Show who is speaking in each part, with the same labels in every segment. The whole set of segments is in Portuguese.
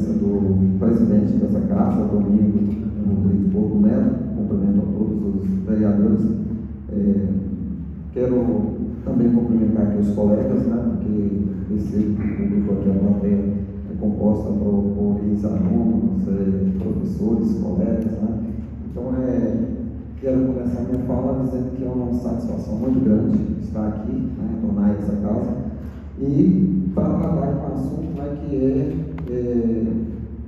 Speaker 1: presença do presidente dessa casa, Domingo Rodrigues Borgo Neto, cumprimento a todos os vereadores. Quero também cumprimentar aqui os colegas, né, porque esse público aqui, a plateia, é composta por ex-alunos, professores, colegas, né. Então, quero começar minha fala dizendo que é uma satisfação muito grande estar aqui, né, tornar essa casa, e para tratar de um assunto, né, que é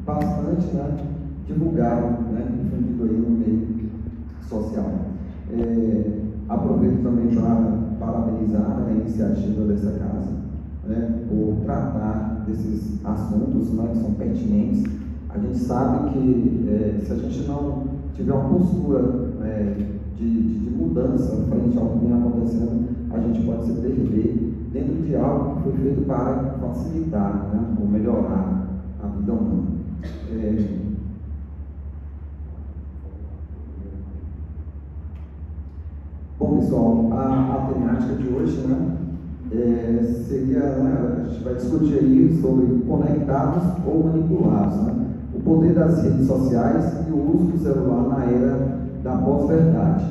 Speaker 1: bastante, né, divulgado, né, difundido aí no meio social. Aproveito também para parabenizar a iniciativa dessa casa, né, por tratar desses assuntos, né, que são pertinentes. A gente sabe que se a gente não tiver uma postura de mudança frente ao que vem acontecendo, a gente pode se perder dentro de algo que foi feito para facilitar, né, ou melhorar a vida humana. Bom, pessoal, a temática de hoje, né, seria, né, a gente vai discutir aí sobre conectados ou manipulados, né, o poder das redes sociais e o uso do celular na era da pós-verdade.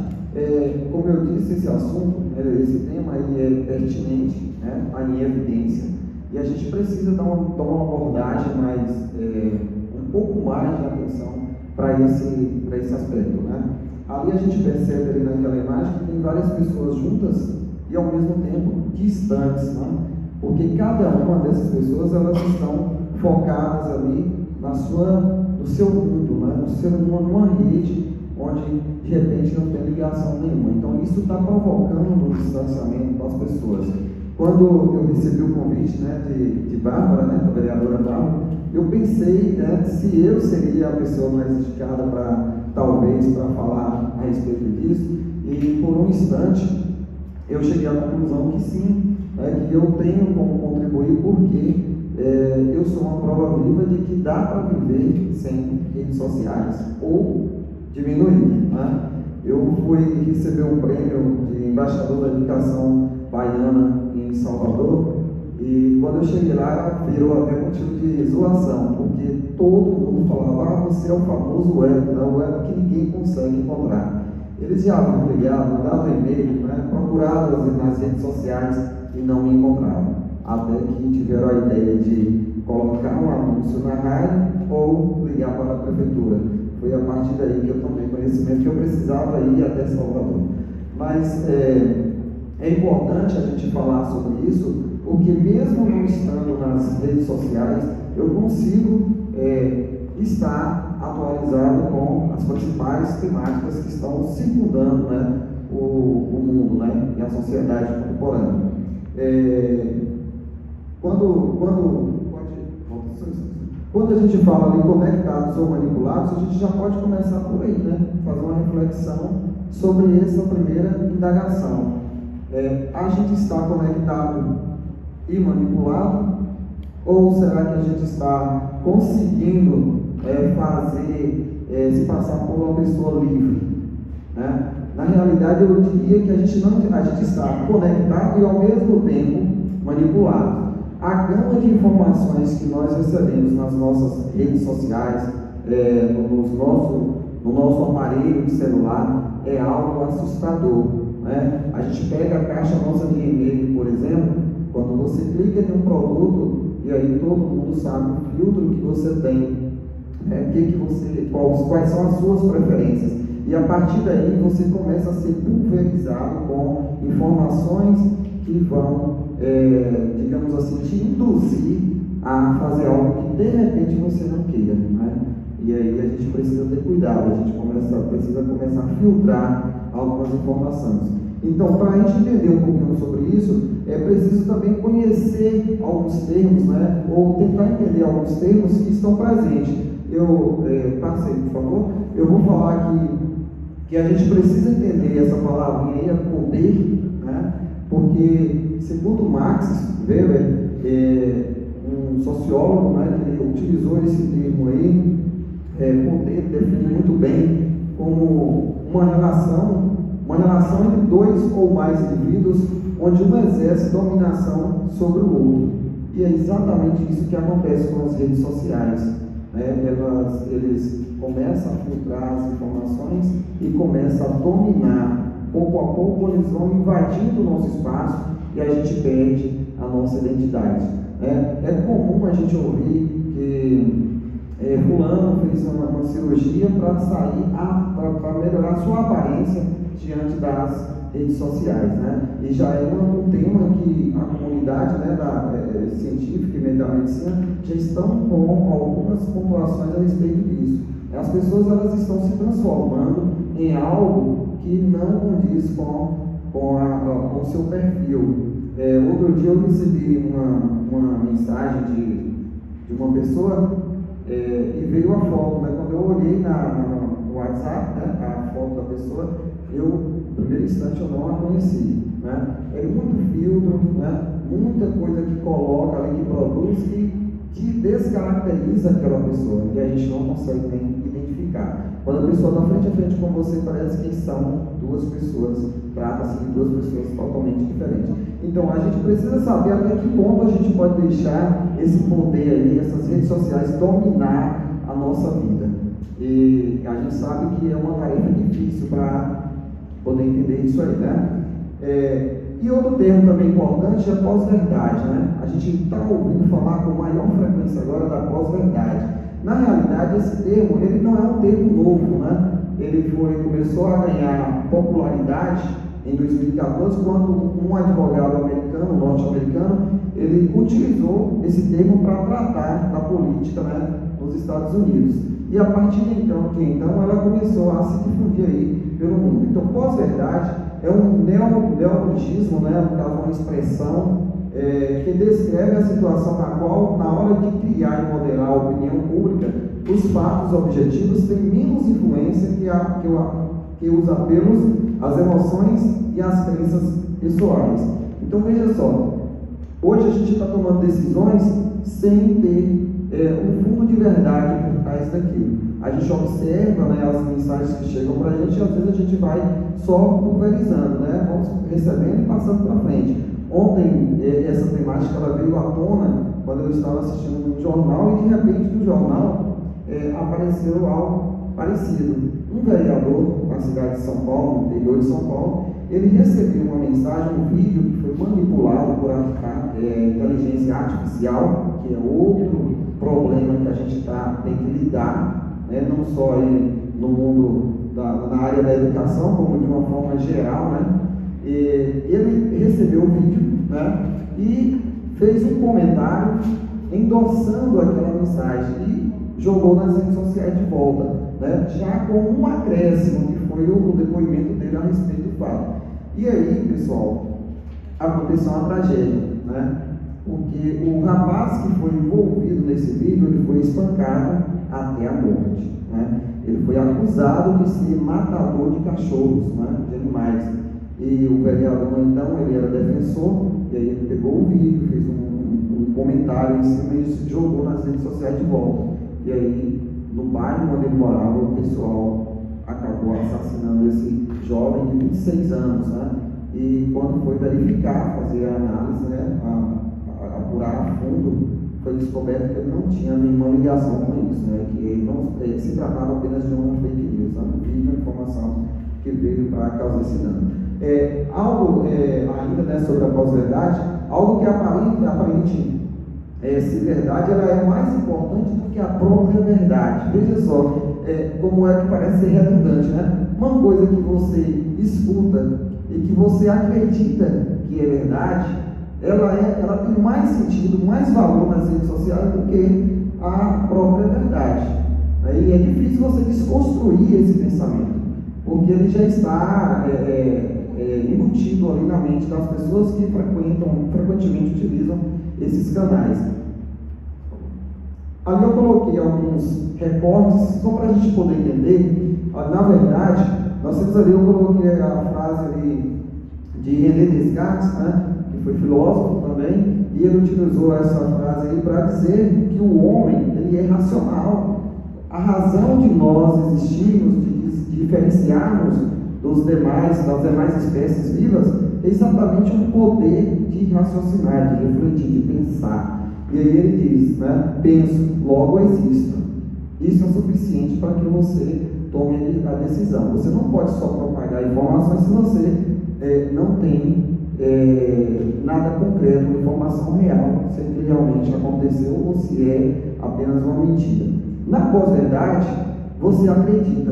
Speaker 1: Como eu disse, esse assunto, esse tema aí é pertinente, né, está em evidência, e a gente precisa tomar uma abordagem mais, um pouco mais de atenção para esse aspecto, né. Ali a gente percebe ali naquela imagem que tem várias pessoas juntas e ao mesmo tempo distantes, né? Porque cada uma dessas pessoas, elas estão focadas ali no seu mundo, né? Numa rede onde de repente não tem ligação nenhuma. Então isso está provocando um distanciamento das pessoas. Quando eu recebi o convite, né, de Bárbara, né, da vereadora Bárbara, eu pensei, né, se eu seria a pessoa mais indicada talvez para falar a respeito disso, e por um instante eu cheguei à conclusão que sim, né, que eu tenho como contribuir, porque eu sou uma prova viva de que dá para viver sem redes sociais, ou diminuir, né? Eu fui receber um prêmio de embaixador da educação baiana em Salvador, e quando eu cheguei lá, virou até motivo de zoação, porque todo mundo falava, você é o famoso web, né? O web que ninguém consegue encontrar. Eles já haviam ligado, mandado e-mail, né? Procurado nas redes sociais e não me encontraram. Até que tiveram a ideia de colocar um anúncio na rádio ou ligar para a prefeitura. Foi a partir daí que eu tomei conhecimento que eu precisava ir até Salvador. Mas é importante a gente falar sobre isso, porque mesmo não estando nas redes sociais, eu consigo estar atualizado com as principais temáticas que estão circundando, né, o mundo, né, e a sociedade contemporânea. Quando a gente fala de conectados ou manipulados, a gente já pode começar por aí, né, fazer uma reflexão sobre essa primeira indagação. A gente está conectado e manipulado, ou será que a gente está conseguindo se passar por uma pessoa livre, né? Na realidade, eu diria que a gente está conectado e ao mesmo tempo manipulado. A gama de informações que nós recebemos nas nossas redes sociais, no nosso aparelho de celular, é algo assustador, né? A gente pega a caixa nossa de e-mail, por exemplo, quando você clica em um produto, e aí todo mundo sabe o filtro que você tem, quais são as suas preferências, e a partir daí você começa a ser pulverizado com informações que vão, digamos assim, te induzir a fazer algo que de repente você não queira, né? E aí a gente precisa ter cuidado, a gente precisa começar a filtrar algumas informações. Então, para a gente entender um pouquinho sobre isso, é preciso também conhecer alguns termos, né? Ou tentar entender alguns termos que estão presentes. Passei, por favor. Eu vou falar aqui que a gente precisa entender essa palavrinha aí, poder, né? Porque, segundo Max Weber, um sociólogo, né, que ele utilizou esse termo aí, poder define muito bem como uma relação entre dois ou mais indivíduos, onde um exerce dominação sobre o outro. E é exatamente isso que acontece com as redes sociais. né? Eles começam a filtrar as informações e começam a dominar. Pouco a pouco eles vão invadindo o nosso espaço e a gente perde a nossa identidade. É comum a gente ouvir que fulano fez uma cirurgia para sair, para melhorar a sua aparência diante das redes sociais, né? E já é um tema que a comunidade, né, científica e da medicina já estão com algumas pontuações a respeito disso. As pessoas elas estão se transformando em algo que não condiz com o seu perfil. Outro dia eu recebi uma mensagem de uma pessoa e veio a foto, né? Quando eu olhei no WhatsApp, né, a foto da pessoa, no primeiro instante eu não a conheci, né? É muito filtro, né? Muita coisa que coloca ali, que produz, que descaracteriza aquela pessoa e a gente não consegue nem identificar. Quando a pessoa está frente a frente com você, parece que são duas pessoas, trata-se de duas pessoas totalmente diferentes. Então a gente precisa saber até que ponto a gente pode deixar esse poder aí, essas redes sociais dominar a nossa vida. E a gente sabe que é uma tarefa difícil para poder entender isso aí, né? E outro termo também importante é pós-verdade, né? A gente está ouvindo falar com maior frequência agora da pós-verdade. Na realidade, esse termo, ele não é um termo novo, né? Ele começou a ganhar popularidade em 2014, quando um advogado americano, norte-americano, ele utilizou esse termo para tratar da política, né, nos Estados Unidos. E a partir de então ela começou a se difundir aí pelo mundo. Então, pós-verdade é um neologismo, né, uma expressão que descreve a situação na qual, na hora de criar e modelar a opinião pública, os fatos objetivos têm menos influência que os apelos, as emoções e as crenças pessoais. Então veja só, hoje a gente está tomando decisões sem ter um fundo de verdade por trás daquilo. A gente observa, né, as mensagens que chegam para a gente e às vezes a gente vai só pulverizando, né? Vamos recebendo e passando para frente. Ontem essa temática ela veio à tona quando eu estava assistindo um jornal e de repente no jornal apareceu algo parecido. Um vereador na cidade de São Paulo, no interior de São Paulo, ele recebeu uma mensagem, um vídeo que foi manipulado por inteligência artificial, que é outro problema que a gente tem que lidar, né, não só aí no mundo na área da educação, como de uma forma geral, né? Ele recebeu o vídeo, né, e fez um comentário endossando aquela mensagem e jogou nas redes sociais de volta, né, já com um acréscimo, que foi o depoimento dele a respeito do fato. E aí, pessoal, aconteceu uma tragédia, né, porque o rapaz que foi envolvido nesse vídeo, ele foi espancado até a morte, né? Ele foi acusado de ser matador de cachorros, né, de animais. E o vereador, então, ele era defensor, e aí ele pegou o vídeo, fez um comentário em cima e jogou nas redes sociais de volta. E aí, no bairro onde ele morava, o pessoal acabou assassinando esse jovem de 26 anos, né? E quando foi verificar, fazer a análise, né, apurar a fundo, foi descoberto que ele não tinha nenhuma ligação com isso, né? Que ele não se tratava apenas de uma fake news, né? Uma informação que veio para causar esse dano. Algo ainda, né, sobre a pós-verdade, algo que aparente ser verdade, ela é mais importante do que a própria verdade. Veja só como é que parece ser redundante, né? Uma coisa que você escuta e que você acredita que é verdade, ela tem mais sentido, mais valor nas redes sociais do que a própria verdade. Aí é difícil você desconstruir esse pensamento, porque ele já está embutido ali na mente das pessoas que frequentemente utilizam esses canais. Ali eu coloquei alguns recortes só para a gente poder entender. Na verdade, nós temos ali, eu coloquei a frase ali de René Descartes, né, que foi filósofo também, e ele utilizou essa frase aí para dizer que o homem ele é racional. A razão de nós existirmos, de diferenciarmos das demais espécies vivas, é exatamente um poder de raciocinar, de refletir, de pensar. E aí ele diz, né, penso, logo existo. isso é suficiente para que você tome a decisão. Você não pode só propagar informações se você não tem nada concreto, informação real, se aquilo realmente aconteceu ou se é apenas uma mentira. Na pós-verdade, você acredita,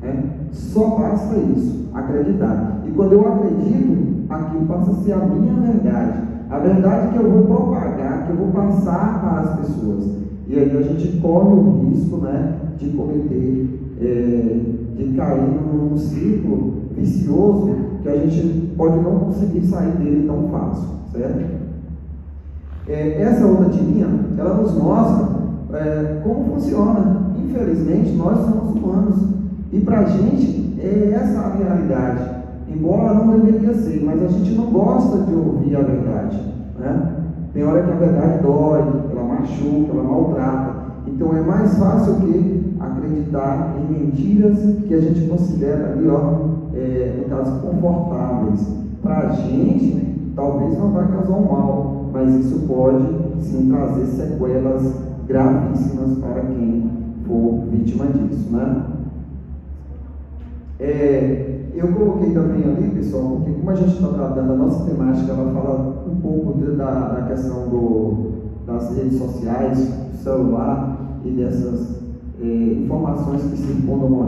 Speaker 1: né? Só basta isso, acreditar. E quando eu acredito, aquilo passa a ser a minha verdade, a verdade que eu vou propagar, que eu vou passar para as pessoas. E aí a gente corre o risco, né, de cometer, de cair num círculo vicioso que a gente pode não conseguir sair dele tão fácil, certo? Essa outra tirinha, ela nos mostra como funciona. Infelizmente, nós somos humanos e para a gente é essa a realidade, embora não deveria ser, mas a gente não gosta de ouvir a verdade, né? Tem hora que a verdade dói, ela machuca, ela maltrata. Então é mais fácil que acreditar em mentiras que a gente considera ali, no caso, confortáveis. Para a gente, talvez não vai causar um mal, mas isso pode sim trazer sequelas gravíssimas para quem for vítima disso, né? Eu coloquei também ali, pessoal, porque como a gente está tratando a nossa temática, ela fala um pouco da questão das redes sociais, do celular e dessas informações que circundam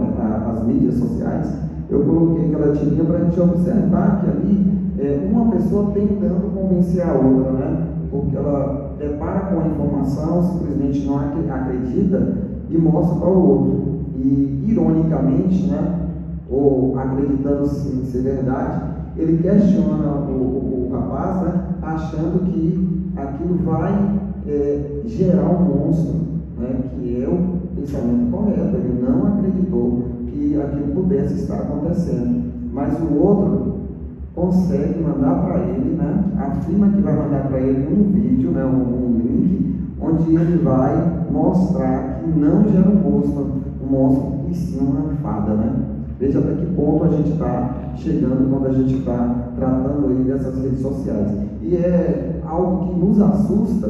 Speaker 1: as mídias sociais. Eu coloquei aquela tirinha para a gente observar que ali uma pessoa tentando convencer a outra, né? Porque ela depara com a informação, simplesmente não acredita e mostra para o outro. E, ironicamente, né, ou acreditando sim ser verdade, ele questiona o rapaz, né, achando que aquilo vai gerar um monstro, né, que é o pensamento correto. Ele não acreditou que aquilo pudesse estar acontecendo, mas o outro consegue mandar para ele, né, afirma que vai mandar para ele um vídeo, né, um link, onde ele vai mostrar que não gera um monstro e sim uma fada, né? Veja até que ponto a gente está chegando quando a gente está tratando aí dessas redes sociais. E é algo que nos assusta,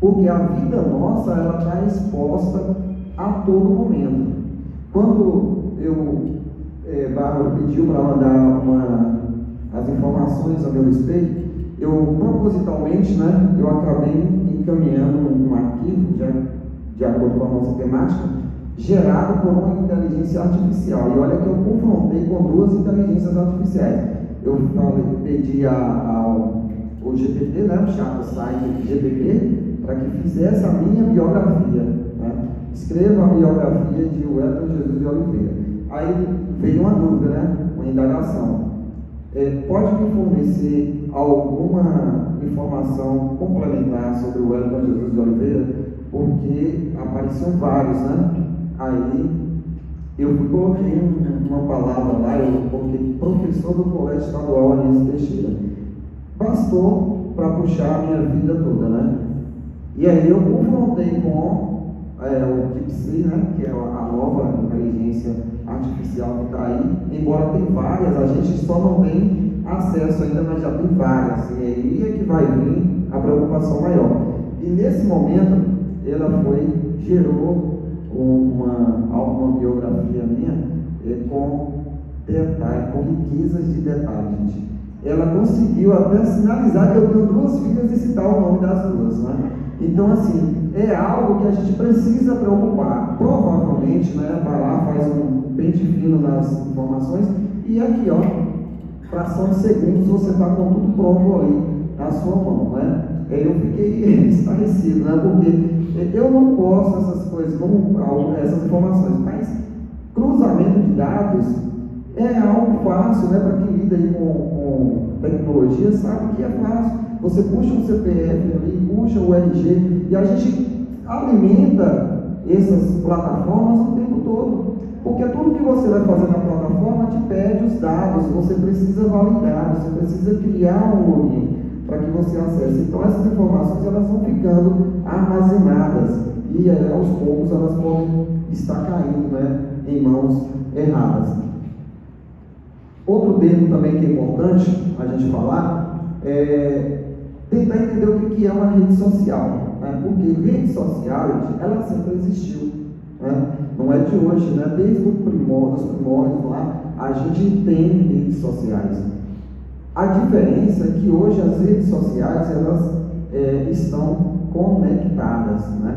Speaker 1: porque a vida nossa ela está exposta a todo momento. Quando Bárbara pediu para mandar as informações a meu respeito, eu propositalmente, né, eu acabei encaminhando um arquivo, de acordo com a nossa temática, gerado por uma inteligência artificial. E olha que eu confrontei com duas inteligências artificiais. Eu pedi ao GPT, né, o site GPT, para que fizesse a minha biografia, né? Escreva a biografia de Wellington Jesus de Oliveira. Aí veio uma dúvida, né, uma indagação. Pode me fornecer alguma informação complementar sobre o Wellington Jesus de Oliveira? Porque apareciam vários, né? Aí eu coloquei uma palavra lá, eu coloquei professor do Colégio Estadual Anísio Teixeira. Bastou para puxar a minha vida toda, né? E aí eu confrontei com o DeepSeek, né? Que é a nova inteligência artificial que está aí. Embora tem várias, a gente só não tem acesso ainda, mas já tem várias. E aí é que vai vir a preocupação maior. E nesse momento, ela gerou uma biografia minha com detalhes, com riquezas de detalhes, gente. Ela conseguiu até sinalizar que eu tenho duas filhas e citar o nome das duas, né? Então, assim, é algo que a gente precisa preocupar. Provavelmente, né, vai lá, faz um pente fino nas informações e aqui, fração de segundos, você está com tudo pronto ali na sua mão, né? Eu fiquei estarrecido, né? Porque eu não posso essas coisas, essas informações, mas cruzamento de dados é algo fácil, né? Para quem lida aí com tecnologia, sabe que é fácil. Você puxa um CPF ali, puxa o RG, e a gente alimenta essas plataformas o tempo todo. Porque tudo que você vai fazer na plataforma te pede os dados, você precisa validar, você precisa criar um login para que você acesse. Então essas informações elas vão ficando armazenadas e aos poucos elas podem estar caindo, né, em mãos erradas. Outro termo também que é importante a gente falar é tentar entender o que é uma rede social, né? Porque rede social, ela sempre existiu. né? Não é de hoje, né? Desde os primórdios lá, a gente tem redes sociais. A diferença é que hoje as redes sociais, elas estão conectadas, né?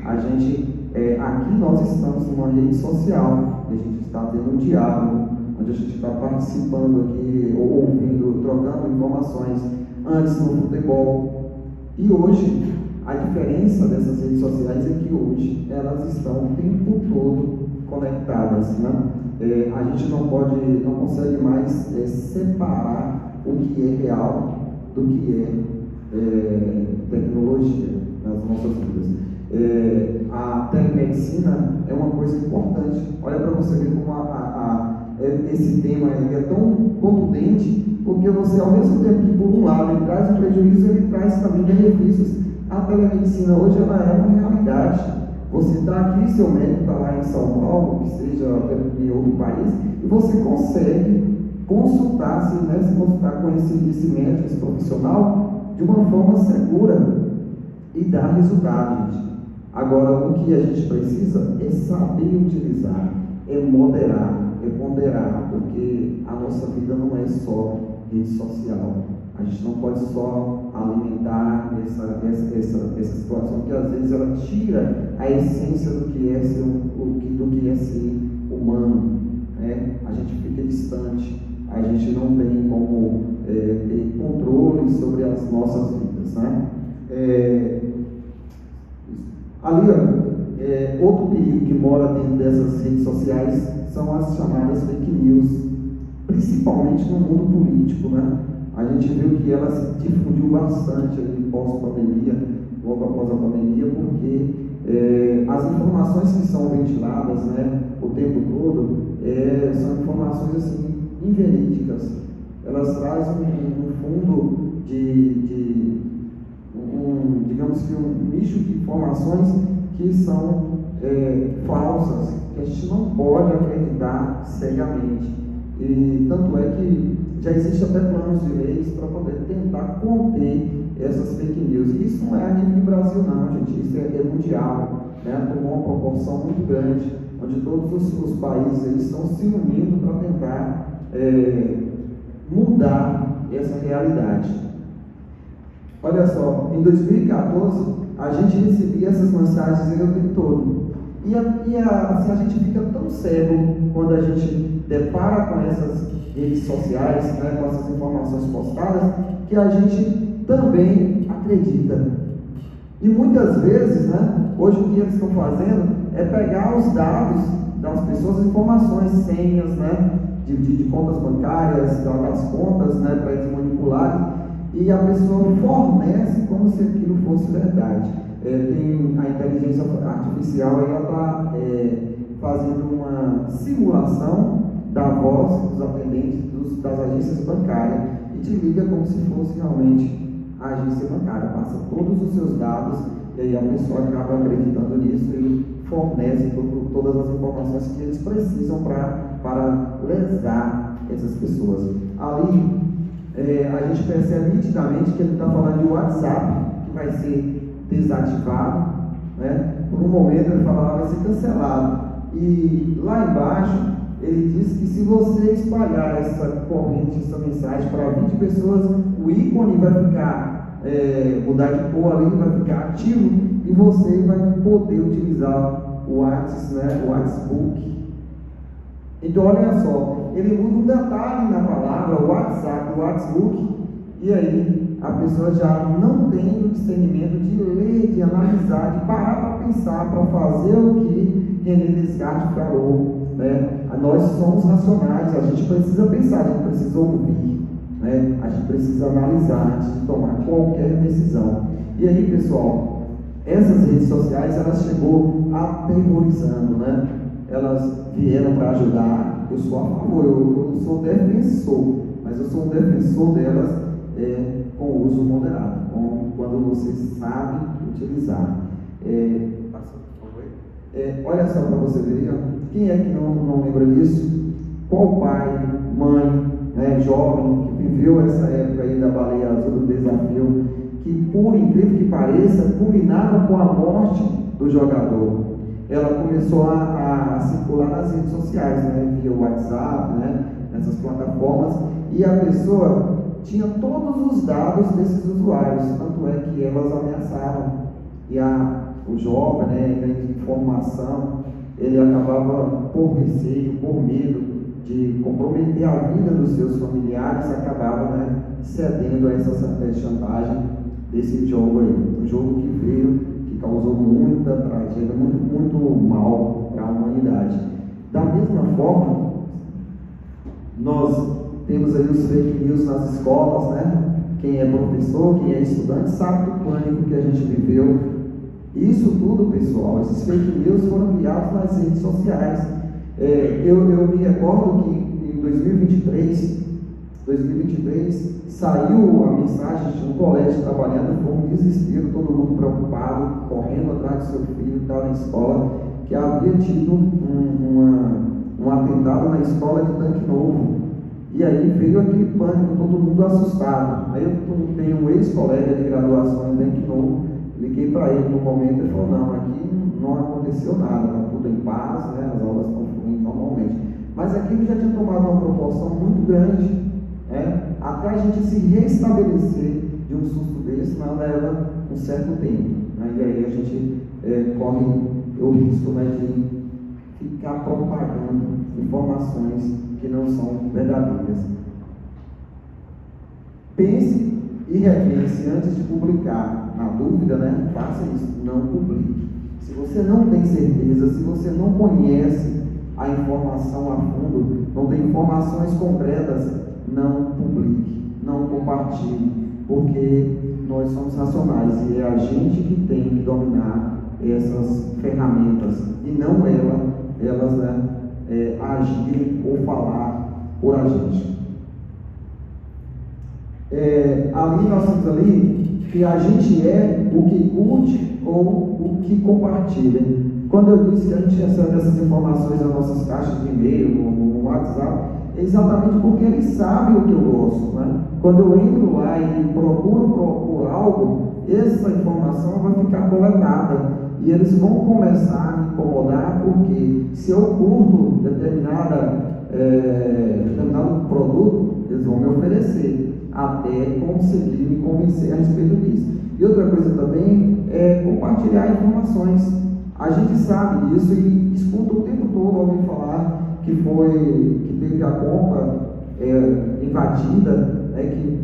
Speaker 1: A gente, aqui nós estamos numa rede social, a gente está tendo um diálogo, onde a gente está participando aqui, ouvindo, trocando informações, antes no futebol. E hoje, a diferença dessas redes sociais é que hoje elas estão o tempo todo conectadas, né? A gente não consegue mais separar o que é real do que é tecnologia nas nossas vidas. A telemedicina é uma coisa importante. Olha para você ver como esse tema é tão contundente, porque você, ao mesmo tempo que por um lado ele traz um prejuízo, ele traz também benefícios. A telemedicina hoje ela é uma realidade. Você está aqui, seu médico está lá em São Paulo, que seja em outro país, e você consegue consultar, se consultar com esse médico, esse profissional, de uma forma segura e dar resultado, gente. Agora, o que a gente precisa é saber utilizar, é moderar, é ponderar, porque a nossa vida não é só rede social. A gente não pode só alimentar essa situação, que às vezes ela tira a essência do que é ser humano, né? A gente fica distante, a gente não tem como ter controle sobre as nossas vidas, né? Outro perigo que mora dentro dessas redes sociais são as chamadas fake news, principalmente no mundo político, né? A gente viu que ela se difundiu bastante ali pós-pandemia, logo após a pandemia, porque as informações que são ventiladas, né, o tempo todo são informações assim, inverídicas. Elas trazem um fundo digamos que um nicho de informações que são falsas, que a gente não pode acreditar cegamente. E tanto é que já existe até planos de leis para poder tentar conter essas fake news. E isso não é a nível do Brasil não, gente, isso é mundial, né? Tomou uma proporção muito grande, onde todos os países eles estão se unindo para tentar mudar essa realidade. Olha só, em 2014 a gente recebia essas mensagens o tempo todo. Assim, a gente fica tão cego quando a gente depara com essas redes sociais, né, com essas informações postadas, que a gente também acredita. E muitas vezes, né, hoje o que eles estão fazendo é pegar os dados das pessoas, as informações, senhas, né, de contas bancárias, das contas, né, para eles manipularem, e a pessoa fornece como se aquilo fosse verdade. Tem a inteligência artificial, ela está fazendo uma simulação da voz dos atendentes das agências bancárias e te liga como se fosse realmente a agência bancária, passa todos os seus dados e aí a pessoa acaba acreditando nisso e fornece todas as informações que eles precisam para lesar essas pessoas. Ali a gente percebe nitidamente que ele está falando de WhatsApp, que vai ser desativado, né? Por um momento ele falava vai ser cancelado, e lá embaixo ele diz que se você espalhar essa corrente, essa mensagem para 20 pessoas, o ícone vai ficar, mudar de cor ali, vai ficar ativo e você vai poder utilizar o WhatsApp, né? O WhatsApp. Então olha só, ele muda um detalhe na palavra WhatsApp, WhatsApp, e aí a pessoa já não tem o discernimento de ler, de analisar, de parar para pensar, para fazer o que René Descartes falou, né? Nós somos racionais, a gente precisa pensar, a gente precisa ouvir, né? A gente precisa analisar antes de tomar qualquer decisão. E aí, pessoal, essas redes sociais, elas chegou aterrorizando, né? Elas vieram para ajudar. Eu sou a favor, eu sou defensor, mas eu sou um defensor delas com uso moderado, quando você sabe utilizar. Passa, por favor. Olha só para você ver, quem é que não lembra disso? Qual pai, mãe, né, jovem, que viveu essa época aí da baleia azul, do desafio, que por incrível que pareça, culminava com a morte do jogador. ela começou a circular nas redes sociais, né, via WhatsApp, né, nessas plataformas, e a pessoa tinha todos os dados desses usuários, tanto é que elas ameaçavam, e o jovem, né, a informação, ele acabava por receio, por medo de comprometer a vida dos seus familiares, acabava, né, cedendo a essa chantagem desse jogo aí, um jogo que veio, que causou muita tragédia, muito mal para a humanidade. Da mesma forma, nós temos aí os fake news nas escolas, né? Quem é professor, quem é estudante, sabe do pânico que a gente viveu. Isso tudo, pessoal, esses fake news foram criados nas redes sociais. Eu me recordo que em 2023 saiu a mensagem de um colégio trabalhando, com um desespero, todo mundo preocupado, correndo atrás do seu filho que estava na escola, que havia tido um atentado na escola de Tanque Novo. E aí veio aquele pânico, todo mundo assustado. Aí eu tenho um ex-colega de graduação em Tanque Novo, liguei para ele no momento e falou: não, aqui não aconteceu nada, está tudo em paz, né? As aulas estão fluindo normalmente. Mas aquilo já tinha tomado uma proporção muito grande, né? Até a gente se restabelecer de um susto desse, mas leva um certo tempo, né? E aí a gente corre o risco, né, de ficar propagando informações que não são verdadeiras. Pense e repense antes de publicar. Na dúvida, né, faça isso, não publique. Se você não tem certeza, se você não conhece a informação a fundo, não tem informações concretas, não publique, não compartilhe, porque nós somos racionais e é a gente que tem que dominar essas ferramentas e não elas, né, agirem ou falar por a gente. Ali nós temos ali que a gente é o que curte ou o que compartilha. Quando eu disse que a gente recebe essas informações nas nossas caixas de e-mail, no WhatsApp, é exatamente porque eles sabem o que eu gosto, né? Quando eu entro lá e procuro por algo, essa informação vai ficar coletada e eles vão começar a me incomodar, porque se eu curto determinado produto, eles vão me oferecer até conseguir me convencer a respeito disso. E outra coisa também é compartilhar informações. A gente sabe disso e escuta o tempo todo alguém falar que teve a conta invadida, né, que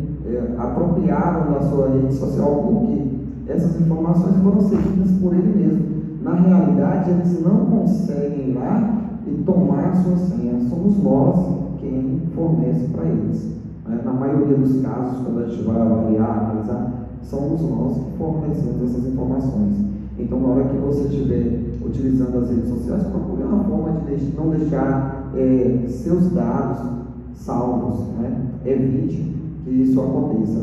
Speaker 1: apropriaram da sua rede social, porque essas informações foram seguidas por ele mesmo. Na realidade, eles não conseguem ir lá e tomar suas senhas. Somos nós quem fornece para eles. Na maioria dos casos, quando a gente vai avaliar, analisar, somos nós que fornecemos essas informações. Então, na hora que você estiver utilizando as redes sociais, procure uma forma de não deixar seus dados salvos, né? Evite que isso aconteça.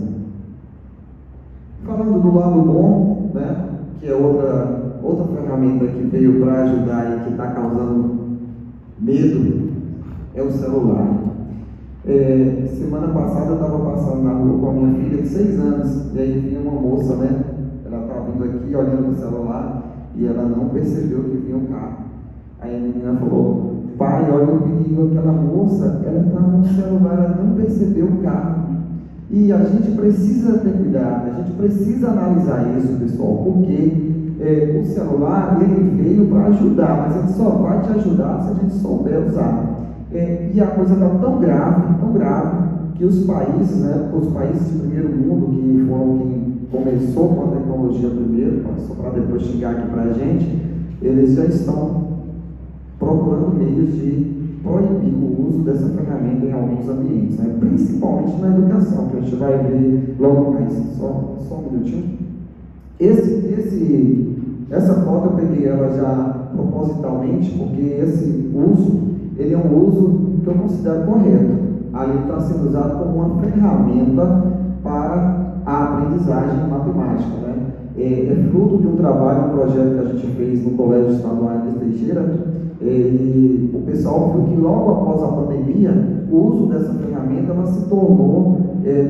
Speaker 1: Falando do lado bom, né, que é outra ferramenta que veio para ajudar e que está causando medo, é o celular. Semana passada eu estava passando na rua com a minha filha de 6 anos, e aí vinha uma moça, né? Ela estava vindo aqui olhando no celular e ela não percebeu que vinha um carro. Aí a menina falou: pai, olha o perigo, aquela moça, ela está no celular, ela não percebeu o carro. E a gente precisa ter cuidado, a gente precisa analisar isso, pessoal, porque o celular ele veio para ajudar, mas ele só vai te ajudar se a gente souber usar. E a coisa está tão grave, que os países, né, os países de primeiro mundo, que foram quem começou com a tecnologia primeiro, para depois chegar aqui para a gente, eles já estão procurando meios de proibir o uso dessa ferramenta em alguns ambientes, né, principalmente na educação, que a gente vai ver logo mais. Só um minutinho. Essa foto eu peguei ela já propositalmente, porque esse uso, ele é um uso que eu considero correto. Ali está sendo usado como uma ferramenta para a aprendizagem matemática, né? É fruto de um trabalho, um projeto que a gente fez no Colégio Estadual de Teixeira, e o pessoal viu que logo após a pandemia, o uso dessa ferramenta ela se tornou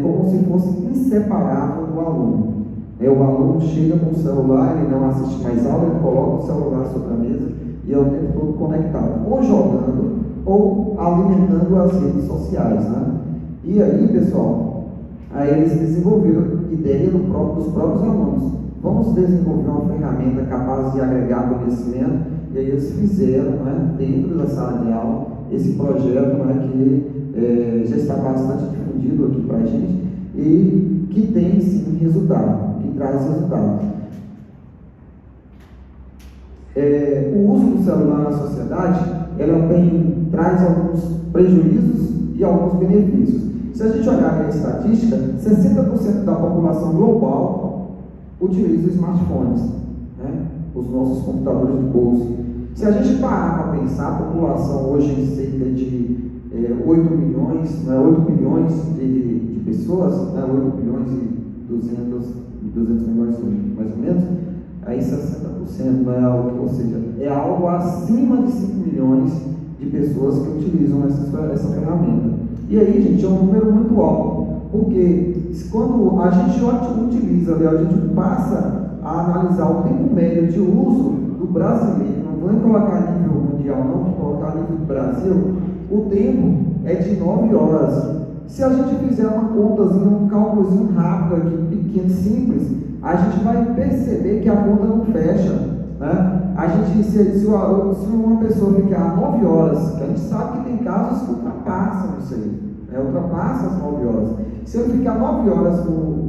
Speaker 1: como se fosse inseparável do aluno. O aluno chega com o celular, ele não assiste mais aula, ele coloca o celular sobre a mesa e é o tempo todo conectado, ou jogando, ou alimentando as redes sociais, né? E aí, pessoal, aí eles desenvolveram ideia dos próprios alunos. Vamos desenvolver uma ferramenta capaz de agregar conhecimento, e aí eles fizeram, né, dentro da sala de aula, esse projeto, né, que já está bastante difundido aqui para a gente, e que tem sim resultado, que traz resultado. O uso do celular na sociedade, ela traz alguns prejuízos e alguns benefícios. Se a gente olhar a estatística, 60% da população global utiliza smartphones, né? Os nossos computadores de bolso. Se a gente parar para pensar, a população hoje em cerca de 8 milhões, né, 8 bilhões de pessoas, né, 8 bilhões e 200 milhões mais ou menos, aí 60%, né, ou seja, é algo acima de 5 milhões de pessoas que utilizam essa ferramenta. E aí, gente, é um número muito alto, porque quando a gente utiliza, a gente passa a analisar o tempo médio de uso do brasileiro, não vou colocar a nível mundial, não, vou colocar a nível do Brasil, o tempo é de 9 horas. Se a gente fizer uma contazinha, um cálculozinho rápido aqui, pequeno, simples, a gente vai perceber que a conta não fecha, né? A gente, se uma pessoa ficar 9 horas, que a gente sabe que tem casos que ultrapassam isso aí, né? Ultrapassa as 9 horas. Se ele ficar 9 horas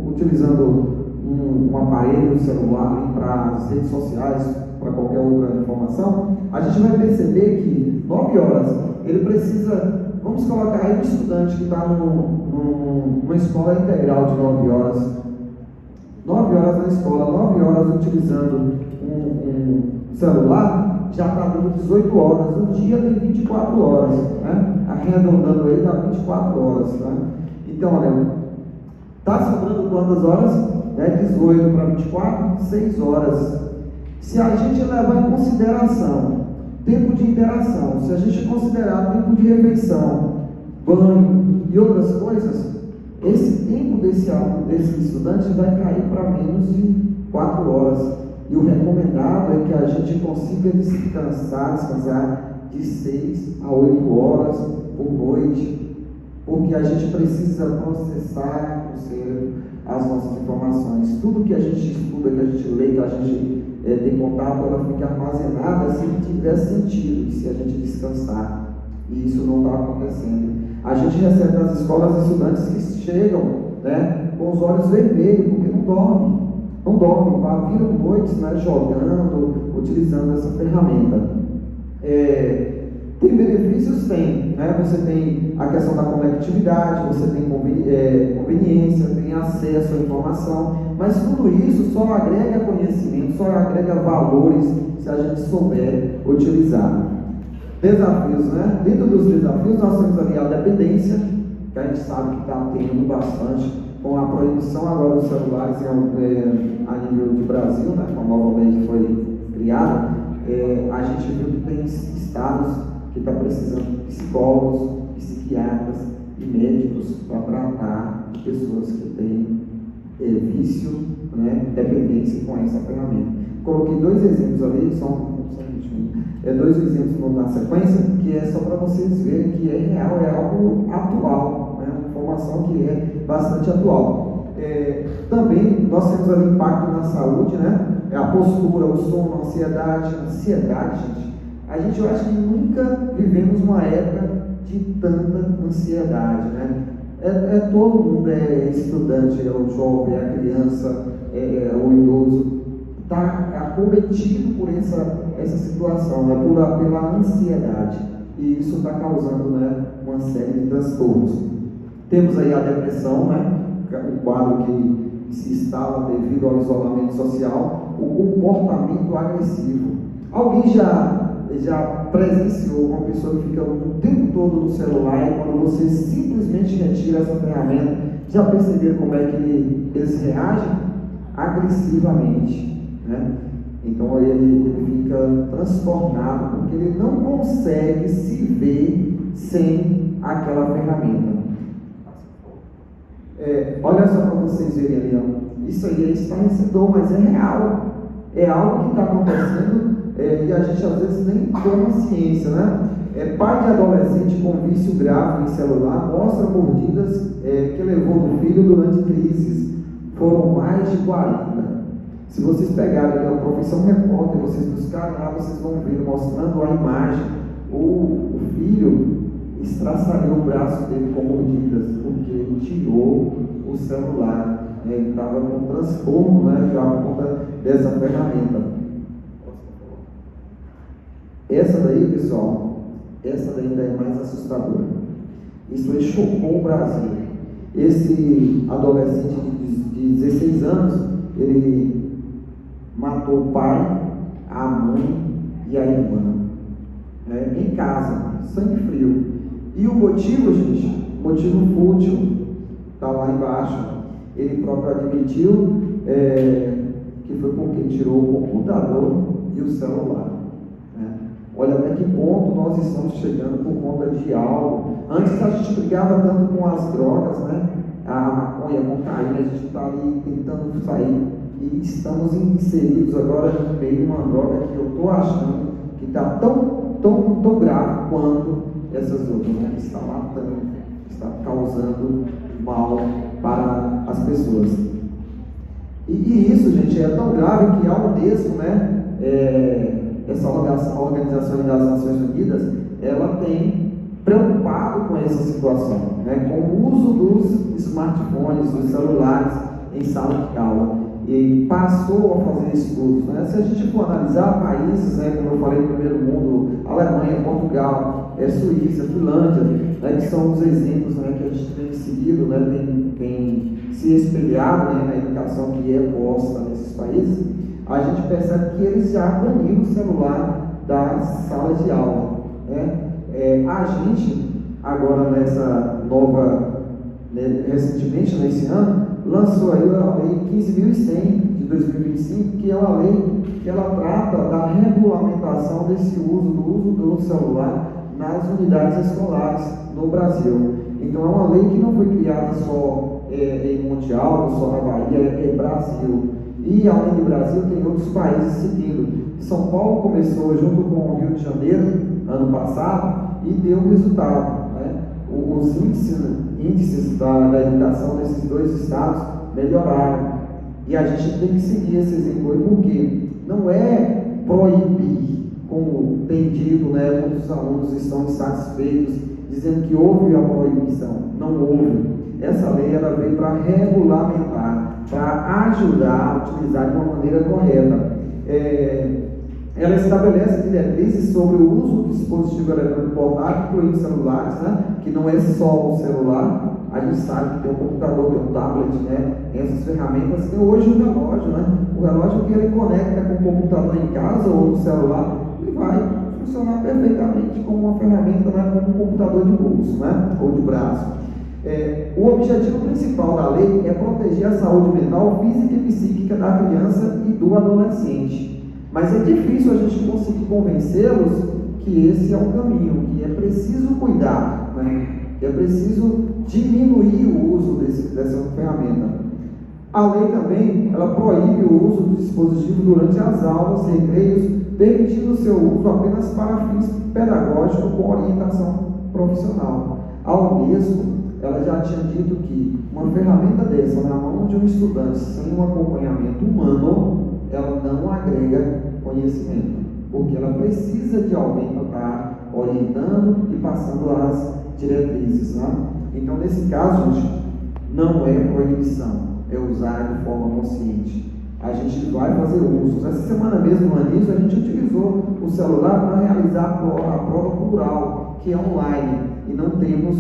Speaker 1: utilizando um aparelho, um celular, para as redes sociais, para qualquer outra informação, a gente vai perceber que 9 horas ele precisa, vamos colocar aí um estudante que está numa escola integral de 9 horas. 9 horas na escola, 9 horas utilizando um celular, já está dando 18 horas. O dia tem 24 horas, né? Arredondando aí dá 24 horas, né? Então, olha, está sobrando quantas horas? 18 para 24, 6 horas. Se a gente levar em consideração tempo de interação, se a gente considerar tempo de refeição, banho e outras coisas, esse tempo desse estudante vai cair para menos de 4 horas. E o recomendado é que a gente consiga descansar de 6 a 8 horas por noite, porque a gente precisa processar no cérebro as nossas informações. Tudo que a gente estuda, que a gente lê, que a gente tem contato, ela fica armazenada se tiver sentido, se a gente descansar. E isso não está acontecendo. A gente recebe nas escolas estudantes que chegam, né, com os olhos vermelhos, porque não dormem, viram noites, né, jogando, utilizando essa ferramenta. Tem benefícios? Tem, né? Você tem a questão da conectividade, você tem conveniência, tem acesso à informação, mas tudo isso só agrega conhecimento, só agrega valores se a gente souber utilizar. Desafios, né? Dentro dos desafios nós temos ali a dependência, que a gente sabe que está tendo bastante, com a proibição agora dos celulares a nível de Brasil, né? Com a nova lei que foi criada, a gente viu que tem estados que estão precisando de psicólogos, psiquiatras e médicos para tratar pessoas que têm vício, né? Dependência com essa ferramenta. Coloquei 2 exemplos ali, dois exemplos na sequência, que é só para vocês verem que é real, é algo atual, né? Uma informação que é bastante atual. Também nós temos ali impacto na saúde, né? A postura, o sono, a ansiedade, gente. Eu acho que nunca vivemos uma época de tanta ansiedade, né? Todo mundo é estudante, é o jovem, é a criança, o idoso, está acometido por essa situação, né? Pela ansiedade, e isso está causando, né, uma série de transtornos. Temos aí a depressão, né? Um quadro que se instala devido ao isolamento social, o comportamento agressivo. Alguém já presenciou uma pessoa que fica o tempo todo no celular, e quando você simplesmente retira essa ferramenta, já perceberam como é que eles reagem? Agressivamente, né? Então ele fica transtornado, porque ele não consegue se ver sem aquela ferramenta. Olha só para vocês verem ali, ó. Isso aí é estarrecedor, mas é real. É algo que está acontecendo e a gente às vezes nem toma ciência, né? Pai de adolescente com vício grave em celular mostra mordidas que levou do filho durante crises. Foram mais de 40. Se vocês pegarem a Profissão Repórter, vocês buscarem lá, vocês vão ver mostrando a imagem. O filho estraçalhou o braço dele com mordidas, porque ele tirou o celular. Ele estava com um transtorno, né, já por conta dessa ferramenta. Essa daí, pessoal, essa daí ainda é mais assustadora. Isso aí chocou o Brasil. Esse adolescente de 16 anos, ele matou o pai, a mãe e a irmã, em casa, sangue frio. E o motivo, gente, motivo fútil, está lá embaixo. Ele próprio admitiu que foi porque tirou o computador e o celular. Olha até que ponto nós estamos chegando por conta de algo. Antes a gente brigava tanto com as drogas, né? A maconha, a cocaína, a gente está ali tentando sair. E estamos inseridos agora no meio de uma droga que eu estou achando que está tão grave quanto essas outras, né? Que está matando, está causando mal para as pessoas. E isso, gente, é tão grave que a Unesco, né? Essa Organização das Nações Unidas, ela tem preocupado com essa situação, né, com o uso dos smartphones, dos celulares em sala de aula, e passou a fazer estudos, né? Se a gente for analisar países, né, como eu falei, no primeiro mundo, Alemanha, Portugal, Suíça, Finlândia, né, que são os exemplos, né, que a gente tem seguido, né, tem se espelhado, né, na educação que é posta nesses países, a gente percebe que eles já baniram o celular das salas de aula, né? A gente, agora nessa nova, né, recentemente, nesse ano, lançou aí a Lei 15.100 de 2025, que é uma lei que ela trata da regulamentação desse uso do celular nas unidades escolares no Brasil. Então é uma lei que não foi criada só em Monte Alto, só na Bahia, é Brasil. E além do Brasil, tem outros países seguindo. São Paulo começou junto com o Rio de Janeiro, ano passado, e deu resultado, né? Os índices da educação desses dois estados melhoraram. E a gente tem que seguir esse exemplo aí, porque não é proibir, como tem dito, né? Muitos alunos estão insatisfeitos, dizendo que houve a proibição. Não houve. Essa lei ela veio para regulamentar, para ajudar a utilizar de uma maneira correta. Ela estabelece diretrizes sobre o uso do dispositivo eletrônico portátil, incluindo celulares, né? Que não é só o celular. A gente sabe que tem um computador, tem um tablet, né? Essas ferramentas. Tem hoje o relógio, né? O relógio que ele conecta com o computador em casa ou no celular, ele vai funcionar perfeitamente como uma ferramenta, né? Como um computador de bolso, né? Ou de braço. O objetivo principal da lei é proteger a saúde mental, física e psíquica da criança e do adolescente. Mas é difícil a gente conseguir convencê-los que esse é o caminho, que é preciso cuidar, né? Que é preciso diminuir o uso dessa ferramenta. A lei também, ela proíbe o uso do dispositivo durante as aulas e recreios, permitindo o seu uso apenas para fins pedagógicos com orientação profissional. A Unesco, ela já tinha dito que uma ferramenta dessa na mão de um estudante sem um acompanhamento humano, ela não agrega conhecimento, porque ela precisa de alguém para estar orientando e passando as diretrizes, né? Então, nesse caso, gente, não é proibição, é usar de forma consciente. A gente vai fazer uso. Essa semana mesmo, no Anísio, a gente utilizou o celular para realizar a prova plural, que é online, e não temos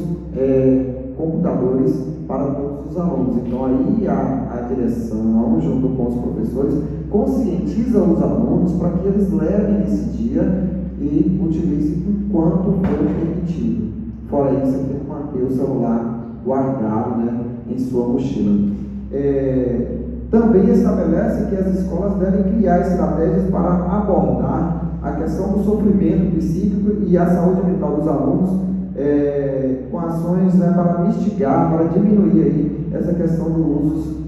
Speaker 1: computadores para todos os alunos. Então aí a direção, junto com os professores, conscientiza os alunos para que eles levem esse dia e utilizem enquanto for permitido. Fora isso, você tem que manter o celular guardado, né, em sua mochila. Também estabelece que as escolas devem criar estratégias para abordar a questão do sofrimento psíquico e a saúde mental dos alunos com ações, né, para mitigar, para diminuir aí essa questão do uso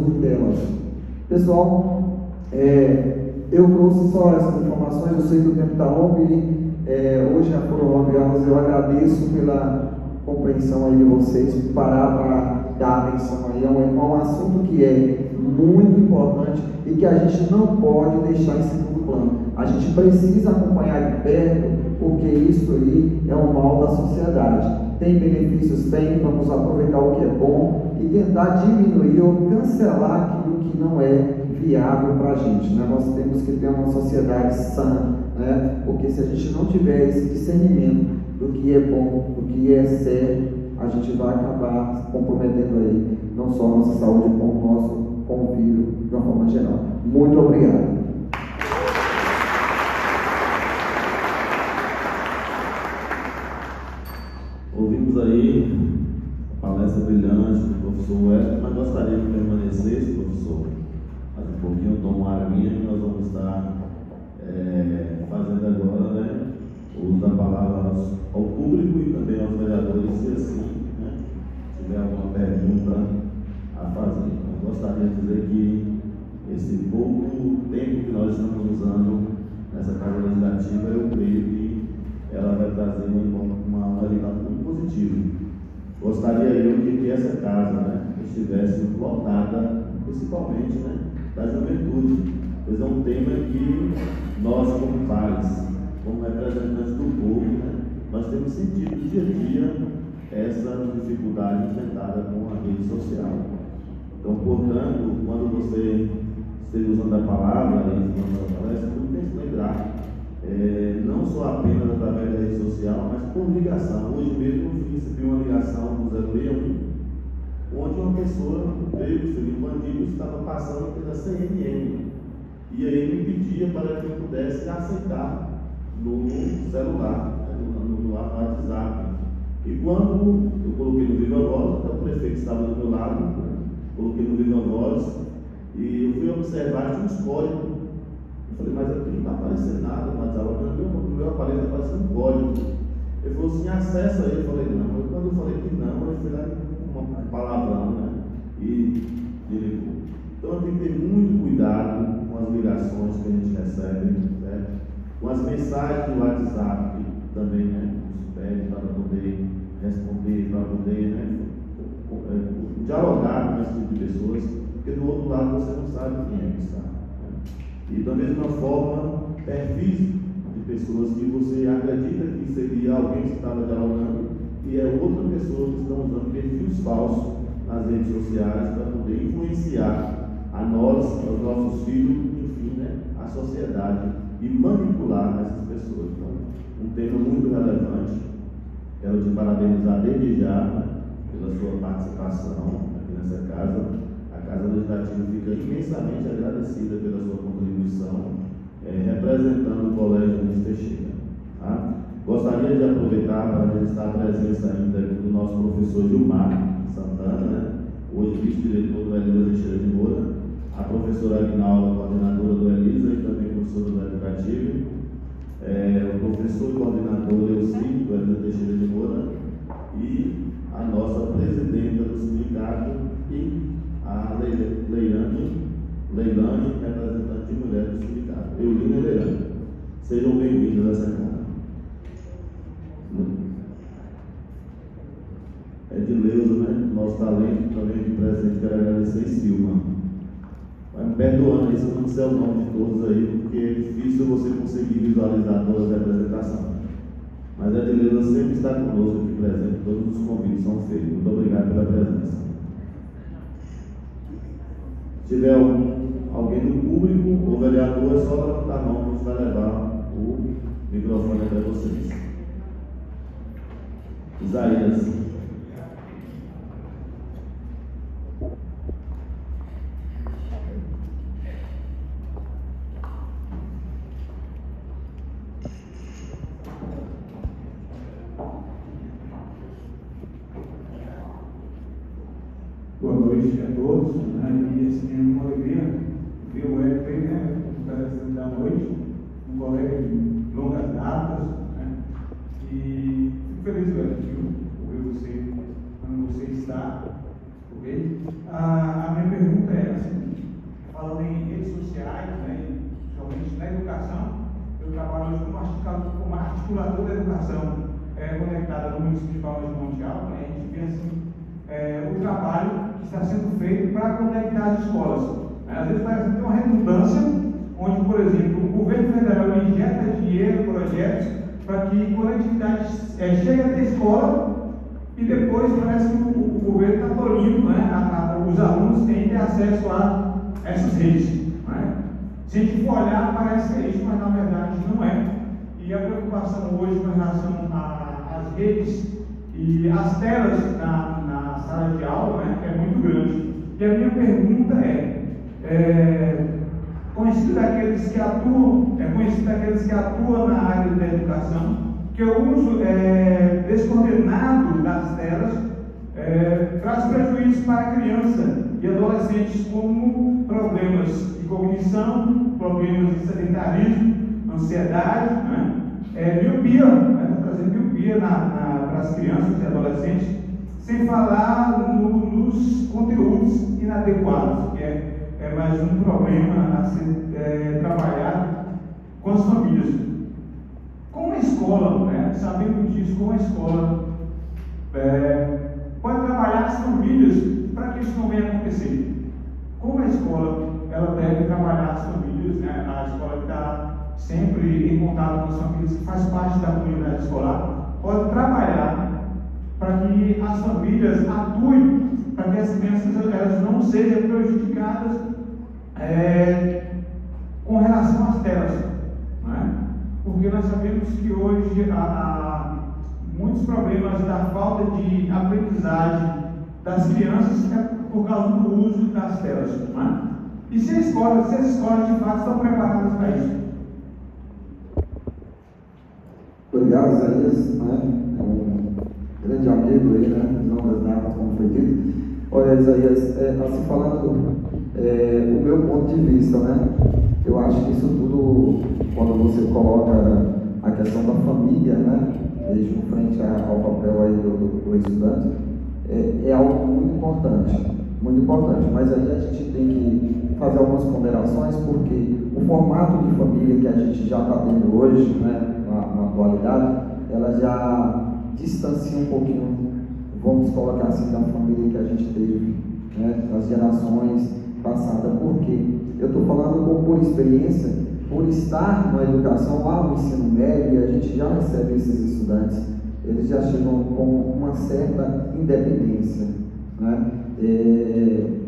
Speaker 1: de telas. Pessoal, eu trouxe só essas informações, eu sei que o tempo está longo e hoje já foram 9 horas, eu agradeço pela compreensão aí de vocês, parar para dar atenção aí a um assunto que é muito importante e que a gente não pode deixar em segundo plano. A gente precisa acompanhar de perto, porque isso aí é um mal da sociedade. Tem benefícios? Tem, vamos aproveitar o que é bom e tentar diminuir ou cancelar aquilo que não é viável para a gente, né? Nós temos que ter uma sociedade sã, né? Porque se a gente não tiver esse discernimento do que é bom, do que é certo, a gente vai acabar comprometendo aí não só a nossa saúde, como o nosso convívio de uma forma geral. Muito obrigado.
Speaker 2: Ouvimos aí a palestra brilhante do professor Wesley, mas gostaria que permanecesse, professor, mais um pouquinho, tomar uma aguinha, que nós vamos estar fazendo agora, né, o uso da palavra ao público e também aos vereadores, se assim, né, tiver alguma pergunta a fazer. Eu gostaria de dizer que esse pouco tempo que nós estamos usando nessa Casa Legislativa, eu creio que ela vai trazer uma realidade muito positiva. Gostaria eu que essa casa, né, estivesse lotada, principalmente, né, da juventude, pois é um tema que nós, como pais, como representantes do povo, né, nós temos sentido dia a dia essa dificuldade enfrentada com a rede social. Então, portanto, quando você esteja usando a palavra e falando a palestra, tudo tem que lembrar, não só apenas através da rede social, mas por ligação. Hoje mesmo eu recebi uma ligação do 061, onde uma pessoa veio, seria um bandido, estava passando pela CNN, e aí ele me pedia para que eu pudesse aceitar no celular, no WhatsApp. E quando eu coloquei no Viva Voz, o prefeito estava do meu lado, coloquei no Viva Voz, e eu fui observar, tinha uns códigos. Eu falei, mas aqui não está aparecendo nada no WhatsApp, no meu aparelho está aparecendo um código. Ele falou assim, acessa aí. Eu falei, não. Eu, quando eu falei que não, eu fui lá uma palavrão, né? E desligou. Então tem que ter muito cuidado com as ligações que a gente recebe, né? Com as mensagens do WhatsApp também, né? Nos pede para poder responder, para poder, né, dialogar com esse tipo de pessoas, porque do outro lado você não sabe quem é que está. E da mesma forma, perfis de pessoas que você acredita que seria alguém que estava dialogando e é outra pessoa que estão usando perfis falsos nas redes sociais para poder influenciar a nós, aos nossos filhos, enfim, né, a sociedade e manipular essas pessoas. Então, um tema muito relevante. Quero te parabenizar desde já, né, pela sua participação aqui nessa casa. A Casa Legislativa fica imensamente agradecida pela sua contribuição, representando o Colégio Luiz Teixeira. Tá? Gostaria de aproveitar para registrar a presença ainda do nosso professor Gilmar Santana, né? Hoje vice-diretor do Elisa Teixeira de Moura, a professora Aguinalda, coordenadora do Elisa e também professora do Educativo, o professor e coordenador Elci, do Elisa Teixeira de Moura, e a nossa presidenta do sindicato e a Leilane, representante de mulher do sindicato, Eulina e Leilane. Sejam bem-vindos a essa casa. Edileuza, né? Nosso talento também aqui presente, quero agradecer, Silva. Vai me perdoando aí se eu não disser o nome de todos aí, porque é difícil você conseguir visualizar todas as representações. Mas a Edileuza sempre está conosco aqui presente, todos os convites são feitos. Muito obrigado pela presença. Se tiver alguém do público ou vereador, é só levantar a mão que a gente vai levar o microfone até vocês. Isaías.
Speaker 3: Boa noite a todos, né? E assim, é uma alegria ver o Hélio, né, no da noite, um colega de longas datas, né? E Fico feliz, velho, por ver você onde você está. Ok? A minha pergunta é assim, falando em redes sociais, né, principalmente na educação, eu trabalho hoje como articulador da educação conectada no município de Palmas de Monte Alto, né, a gente vê assim, o trabalho que está sendo feito para conectar as escolas. Às vezes parece ter uma redundância, onde, por exemplo, o governo federal injeta dinheiro, projetos, para que conectividade chegue até a escola e depois parece que o governo está tolhindo, né, os alunos têm que ter acesso a essas redes. Né? Se a gente for olhar, parece que é isso, mas na verdade não é. E a preocupação hoje com relação às redes e às telas na sala de aula, né, é muito grande. E a minha pergunta conhecido daqueles que atuam na área da educação, que o uso descoordenado das telas traz prejuízos para a criança e adolescentes, como problemas de cognição, problemas de sedentarismo, ansiedade, miopia, trazendo miopia para as crianças e adolescentes, sem falar nos conteúdos inadequados, que é mais um problema a ser trabalhado com as famílias. Como a escola, sabendo disso, como a escola pode trabalhar as famílias para que isso não venha a acontecer? Como a escola ela deve trabalhar as famílias, a escola que está sempre em contato com as famílias, que faz parte da comunidade escolar, pode trabalhar para que as famílias atuem, para que as crianças elas não sejam prejudicadas com relação às telas, porque nós sabemos que hoje há muitos problemas da falta de aprendizagem das crianças por causa do uso das telas. E se as escolas de fato estão preparadas para isso?
Speaker 1: Obrigado, Isaías, é um grande amigo aí, não das datas, como foi dito. Olha, Isaías, assim falando o meu ponto de vista, eu acho que isso tudo, quando você coloca a questão da família, mesmo frente ao papel aí do estudante, é algo muito importante, mas aí a gente tem que fazer algumas ponderações, porque o formato de família que a gente já está tendo hoje, na atualidade, ela já distancia um pouquinho, vamos colocar assim, da família que a gente teve, das gerações passadas. Por quê? Eu estou falando por experiência, por estar na educação, lá no ensino médio, e a gente já recebe esses estudantes, eles já chegam com uma certa independência,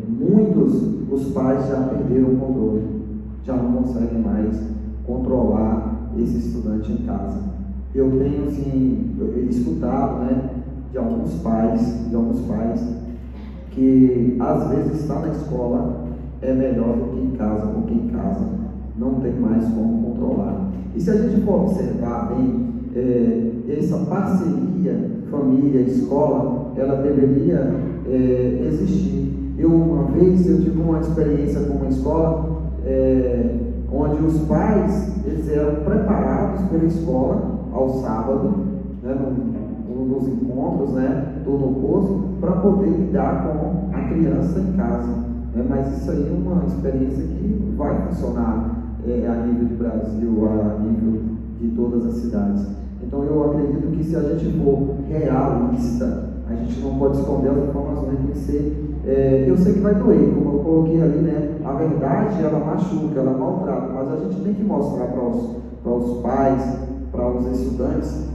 Speaker 1: muitos, os pais já perderam o controle, já não conseguem mais controlar esse estudante em casa. Eu tenho, assim, escutado, de alguns pais que às vezes estar na escola é melhor do que em casa, porque em casa não tem mais como controlar. E se a gente for observar bem, essa parceria família-escola, ela deveria existir. Uma vez eu tive uma experiência com uma escola onde os pais eles eram preparados pela escola ao sábado, nos encontros, todo o curso, para poder lidar com a criança em casa. Mas isso aí é uma experiência que vai funcionar a nível de Brasil, a nível de todas as cidades. Então eu acredito que se a gente for realista, a gente não pode esconder as informações, tem que ser, eu sei que vai doer, como eu coloquei ali, a verdade ela machuca, ela maltrata, mas a gente tem que mostrar para os pais, para os estudantes,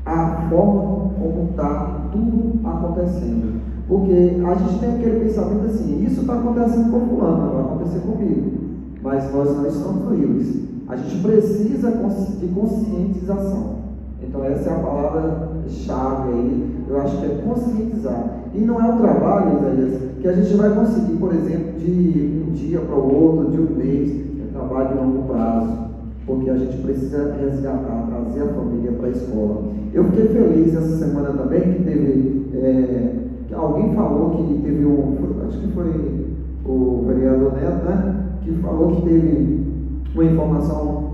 Speaker 1: a forma como está tudo acontecendo. Porque a gente tem aquele pensamento assim, isso está acontecendo com fulano, não vai acontecer comigo. Mas nós não estamos livres. A gente precisa de conscientização. Então essa é a palavra-chave aí, eu acho que é conscientizar. E não é um trabalho, Isaías, que a gente vai conseguir, por exemplo, de um dia para o outro, de um mês, é trabalho de longo prazo. Porque a gente precisa resgatar, trazer a família para a escola. Eu fiquei feliz essa semana também que teve, que alguém falou que teve acho que foi o vereador Neto, que falou que teve uma informação,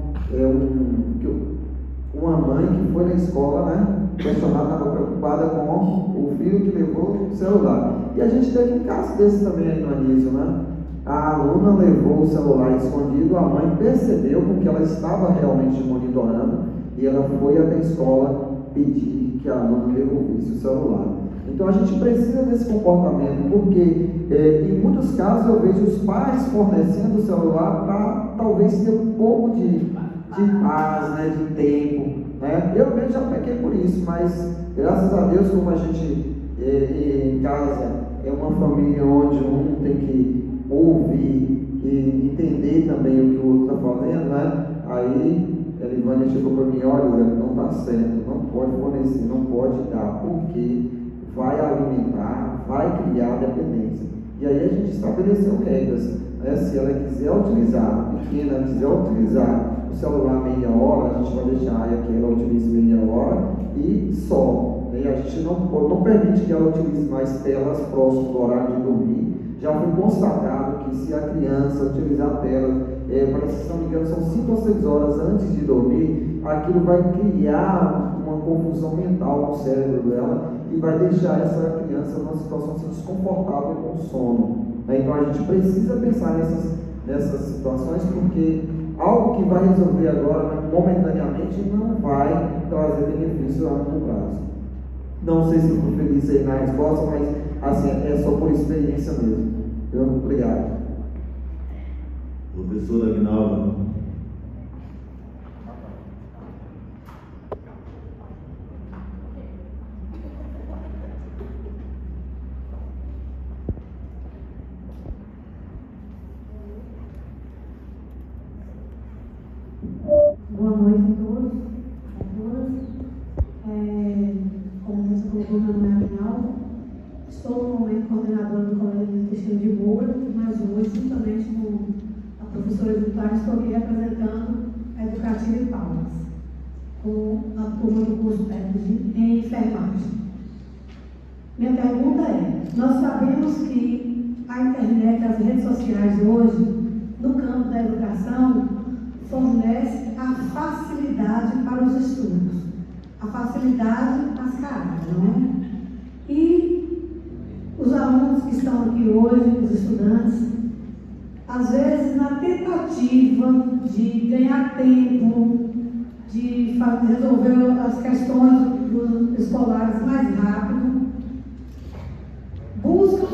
Speaker 1: uma mãe que foi na escola, questionada, estava preocupada com o filho que levou o celular. E a gente teve um caso desse também aí no Anísio, né? A aluna levou o celular escondido, a mãe percebeu porque ela estava realmente monitorando e ela foi até a escola pedir que a aluna devolvesse o celular. Então a gente precisa desse comportamento, porque em muitos casos eu vejo os pais fornecendo o celular para talvez ter um pouco de paz, né, de tempo, né? Eu mesmo já pequei por isso, mas graças a Deus, como a gente em casa é uma família onde um tem que ouvir e entender também o que o outro está fazendo, né? Aí a Elivânia chegou para mim: olha, não está certo, não pode fornecer, não pode dar, porque vai alimentar, vai criar dependência. E aí a gente estabeleceu regras, né? Se ela quiser utilizar, pequena, quiser utilizar o celular meia hora, a gente vai deixar que ela utilize meia hora e só. E a gente não permite que ela utilize mais telas próximo do horário de dormir. Já foi constatado que se a criança utilizar a tela, se não me engano, são 5 ou 6 horas antes de dormir, aquilo vai criar uma confusão mental no cérebro dela e vai deixar essa criança numa situação desconfortável com o sono. Então a gente precisa pensar nessas situações, porque algo que vai resolver agora, momentaneamente, não vai trazer benefício a longo prazo. Não sei se eu fui feliz aí na resposta, mas assim, é só por experiência mesmo. Obrigado.
Speaker 2: Professora Aguinaldo.
Speaker 4: Boa noite a todos, a todas. Como você colocou, meu nome é Aguinaldo. Estou no momento coordenadora do Colégio Teixeira de Moura, mas hoje, juntamente com a professora Vitória, estou aqui representando a Educativa de Palmas, com a turma do curso técnico em enfermagem. Minha pergunta é: nós sabemos que a internet, as redes sociais hoje, no campo da educação, fornece a facilidade para os estudos, a facilidade mascarada, não é? E os alunos que estão aqui hoje, os estudantes, às vezes na tentativa de ganhar tempo, de resolver as questões escolares mais rápido, buscam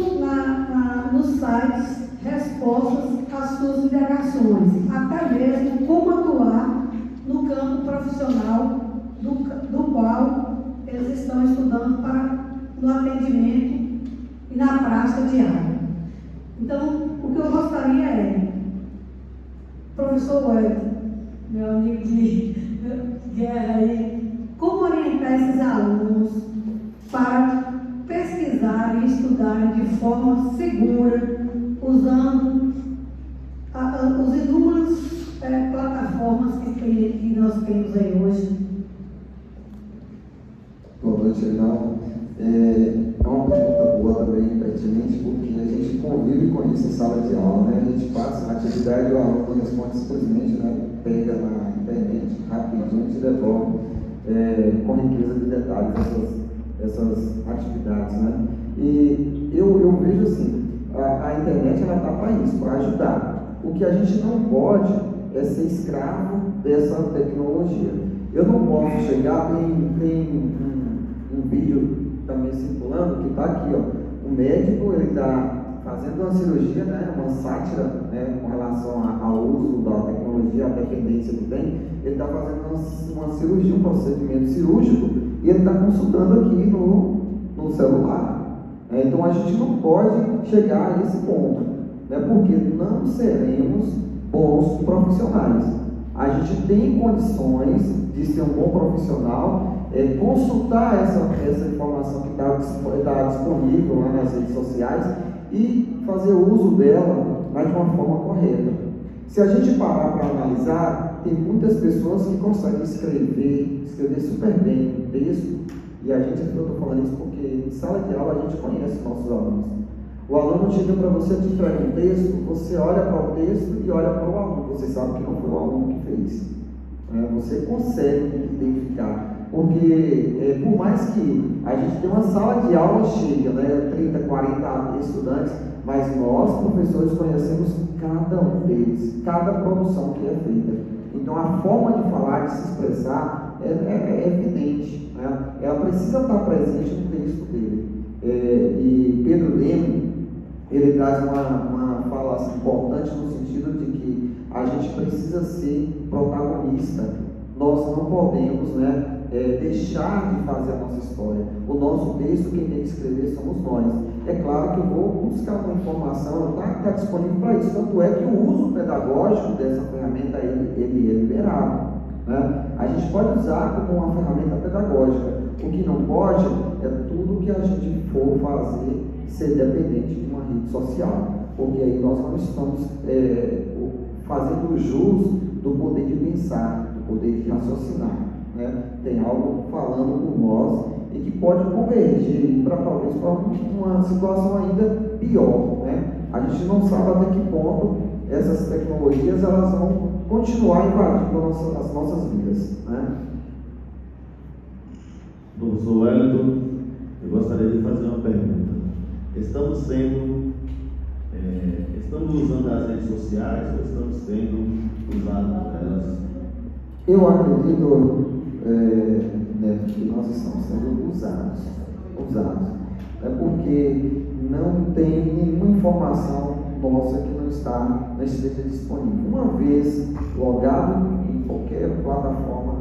Speaker 4: nos sites respostas às suas indagações, até mesmo como atuar no campo profissional do qual eles estão estudando no atendimento e na prática diária. Então, o que eu gostaria é, professor Wellington, meu amigo de guerra aí, como orientar esses alunos para pesquisar e estudar de forma segura, usando os inúmeras plataformas que nós temos aí hoje.
Speaker 1: Boa noite, Reinaldo. É uma pergunta boa também, pertinente, porque a gente convive com isso em sala de aula, né? A gente passa a atividade e o aluno responde simplesmente, né? Pega na internet rapidinho e te devolve com riqueza de detalhes essas atividades, né? E eu vejo assim, a internet ela está para isso, para ajudar. O que a gente não pode é ser escravo dessa tecnologia. Eu não posso chegar, tem um vídeo também circulando que está aqui, ó. O médico, ele está fazendo uma cirurgia, né, uma sátira, né, com relação ao uso da tecnologia, a dependência que tem. Ele está fazendo uma cirurgia, um procedimento cirúrgico, e ele está consultando aqui no celular. Então a gente não pode chegar a esse ponto, né, porque não seremos bons profissionais. A gente tem condições de ser um bom profissional, consultar essa informação que está disponível lá nas redes sociais e fazer uso dela, mas de uma forma correta. Se a gente parar para analisar, tem muitas pessoas que conseguem escrever super bem um texto, e a gente, eu estou falando isso porque em sala de aula a gente conhece os nossos alunos. O aluno chega para você, te entrega um texto, você olha para o texto e olha para o aluno, você sabe que não foi o aluno que fez. Você consegue identificar Porque por mais que a gente tenha uma sala de aula cheia, né, 30, 40 estudantes, mas nós, professores, conhecemos cada um deles, cada produção que é feita. Então a forma de falar, de se expressar é evidente, né? Ela precisa estar presente no texto dele. E Pedro Leme, ele traz uma fala assim, importante no sentido de que a gente precisa ser protagonista. Nós não podemos, né, deixar de fazer a nossa história. O nosso texto, quem tem que escrever somos nós. É claro que eu vou buscar uma informação, está disponível para isso. Tanto é que o uso pedagógico dessa ferramenta ele é liberado, né? A gente pode usar como uma ferramenta pedagógica. O que não pode é tudo que a gente for fazer ser dependente de uma rede social, porque aí nós não estamos fazendo jus do poder de pensar, do poder de raciocinar, né? Tem algo falando por nós e que pode convergir para talvez para uma situação ainda pior, né? A gente não sabe até que ponto essas tecnologias elas vão continuar invadindo as nossas vidas, né?
Speaker 2: Professor Wellington, eu gostaria de fazer uma pergunta. Estamos usando as redes sociais ou estamos sendo usados por elas?
Speaker 1: Eu acredito, Neto, que nós estamos sendo usados. É porque não tem nenhuma informação nossa que não esteja disponível. Uma vez logado em qualquer plataforma,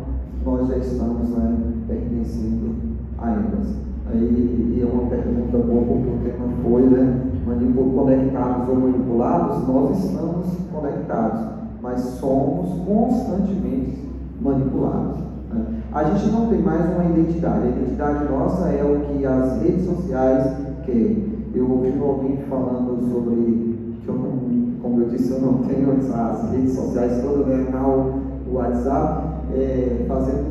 Speaker 1: nós já estamos, né, pertencendo a elas. Aí é uma pergunta boa, porque o tema foi, né, conectados ou manipulados. Nós estamos conectados, mas somos constantemente manipulados, né? A gente não tem mais uma identidade. A identidade nossa é o que as redes sociais querem. Eu ouvi alguém falando sobre que como eu disse, eu não tenho as redes sociais todas, né, o WhatsApp, fazendo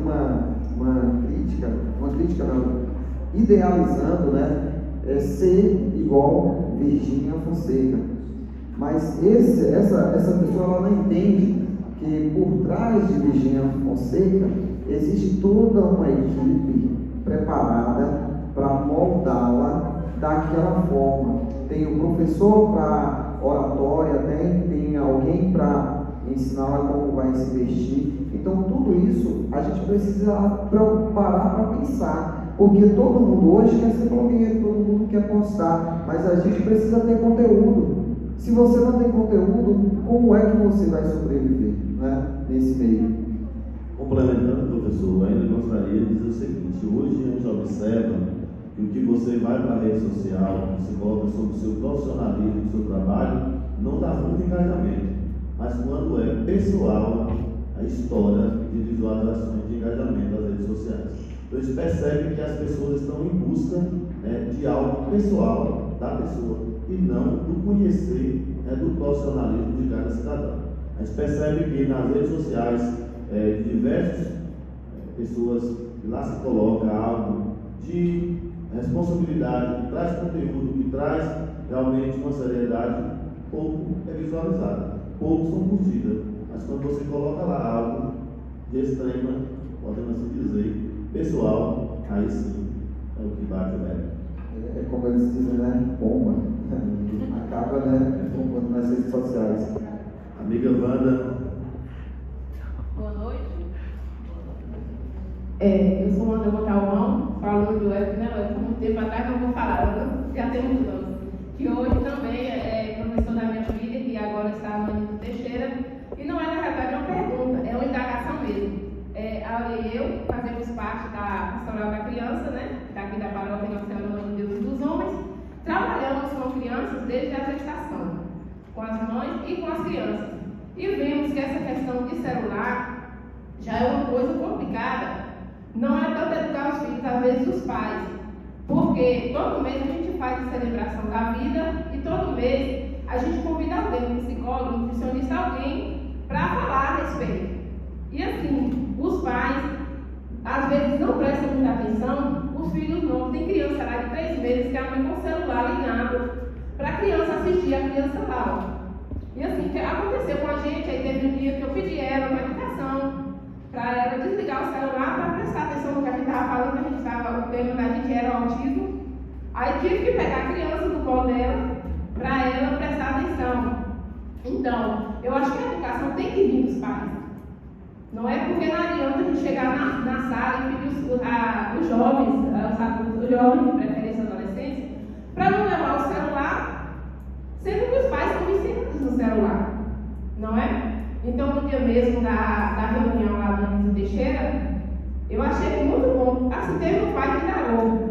Speaker 1: uma crítica não, idealizando, né, ser igual Virgínia Fonseca. Mas essa pessoa ela não entende que por trás de Virgínia Fonseca existe toda uma equipe preparada para moldá-la daquela forma. Tem o professor para oratória, tem alguém para ensiná-la como vai se vestir. Então tudo isso a gente precisa parar para pensar, porque todo mundo hoje quer ser blogueiro, todo mundo quer postar, mas a gente precisa ter conteúdo. Se você não tem conteúdo, como é que você vai sobreviver, né, nesse meio?
Speaker 2: Complementando, professor, ainda gostaria de dizer o seguinte: hoje a gente observa que o que você vai para a rede social, que se coloca sobre o seu profissionalismo, o seu trabalho, não dá muito engajamento. Mas quando é pessoal, a história de visualizações de engajamento das redes sociais. Então a gente percebe que as pessoas estão em busca, né, de algo pessoal da pessoa e não do conhecer, né, do profissionalismo de cada cidadão. A gente percebe que nas redes sociais diversas pessoas lá se coloca algo de responsabilidade, que traz conteúdo, que traz realmente uma seriedade, pouco é visualizada, poucos são curtidas, mas quando você coloca lá algo de extrema, podemos assim dizer, pessoal, aí sim é o que bate o velho.
Speaker 1: É como eles dizem, né? Bomba. Acaba, né, bombando nas redes sociais.
Speaker 2: Amiga Wanda.
Speaker 5: Boa noite. Eu sou Wanda Montalvão, falando do UF, né? Há muito tempo atrás não vou falar, já tem muitos anos. Que hoje também é professor da minha filha, que agora está no Anito Teixeira. E não é, na verdade, uma pergunta, é uma indagação mesmo. Aula e eu fazemos parte da Pastoral da Criança, né? Daqui da paróquia Nossa Senhora Mãe de Deus e dos Homens. Trabalhamos com crianças desde a gestação, com as mães e com as crianças. E vemos que essa questão de celular já é uma coisa complicada. Não é tanto educar os filhos, às vezes os pais. Porque todo mês a gente faz a celebração da vida e todo mês a gente convida alguém, um psicólogo, um nutricionista, alguém para falar a respeito. E assim, os pais às vezes não prestam muita atenção, os filhos não. Tem criança lá de 3 meses que a mãe com o celular ligado para a criança assistir a criança lá. E assim, que aconteceu com a gente, aí teve um dia que eu pedi ela uma educação para ela desligar o celular para prestar atenção no que a problema da gente era o autismo. Aí tive que pegar a criança do colo dela para ela prestar atenção. Então, eu acho que a educação tem que vir dos pais. Não é porque não adianta a gente chegar na sala e pedir os jovens, de preferência adolescentes, para não levar o celular, sendo que os pais estão viciados no celular. Não é? Então, no dia mesmo da reunião lá do Anísio Teixeira, eu achei muito bom. Assim, teve um pai que indagou.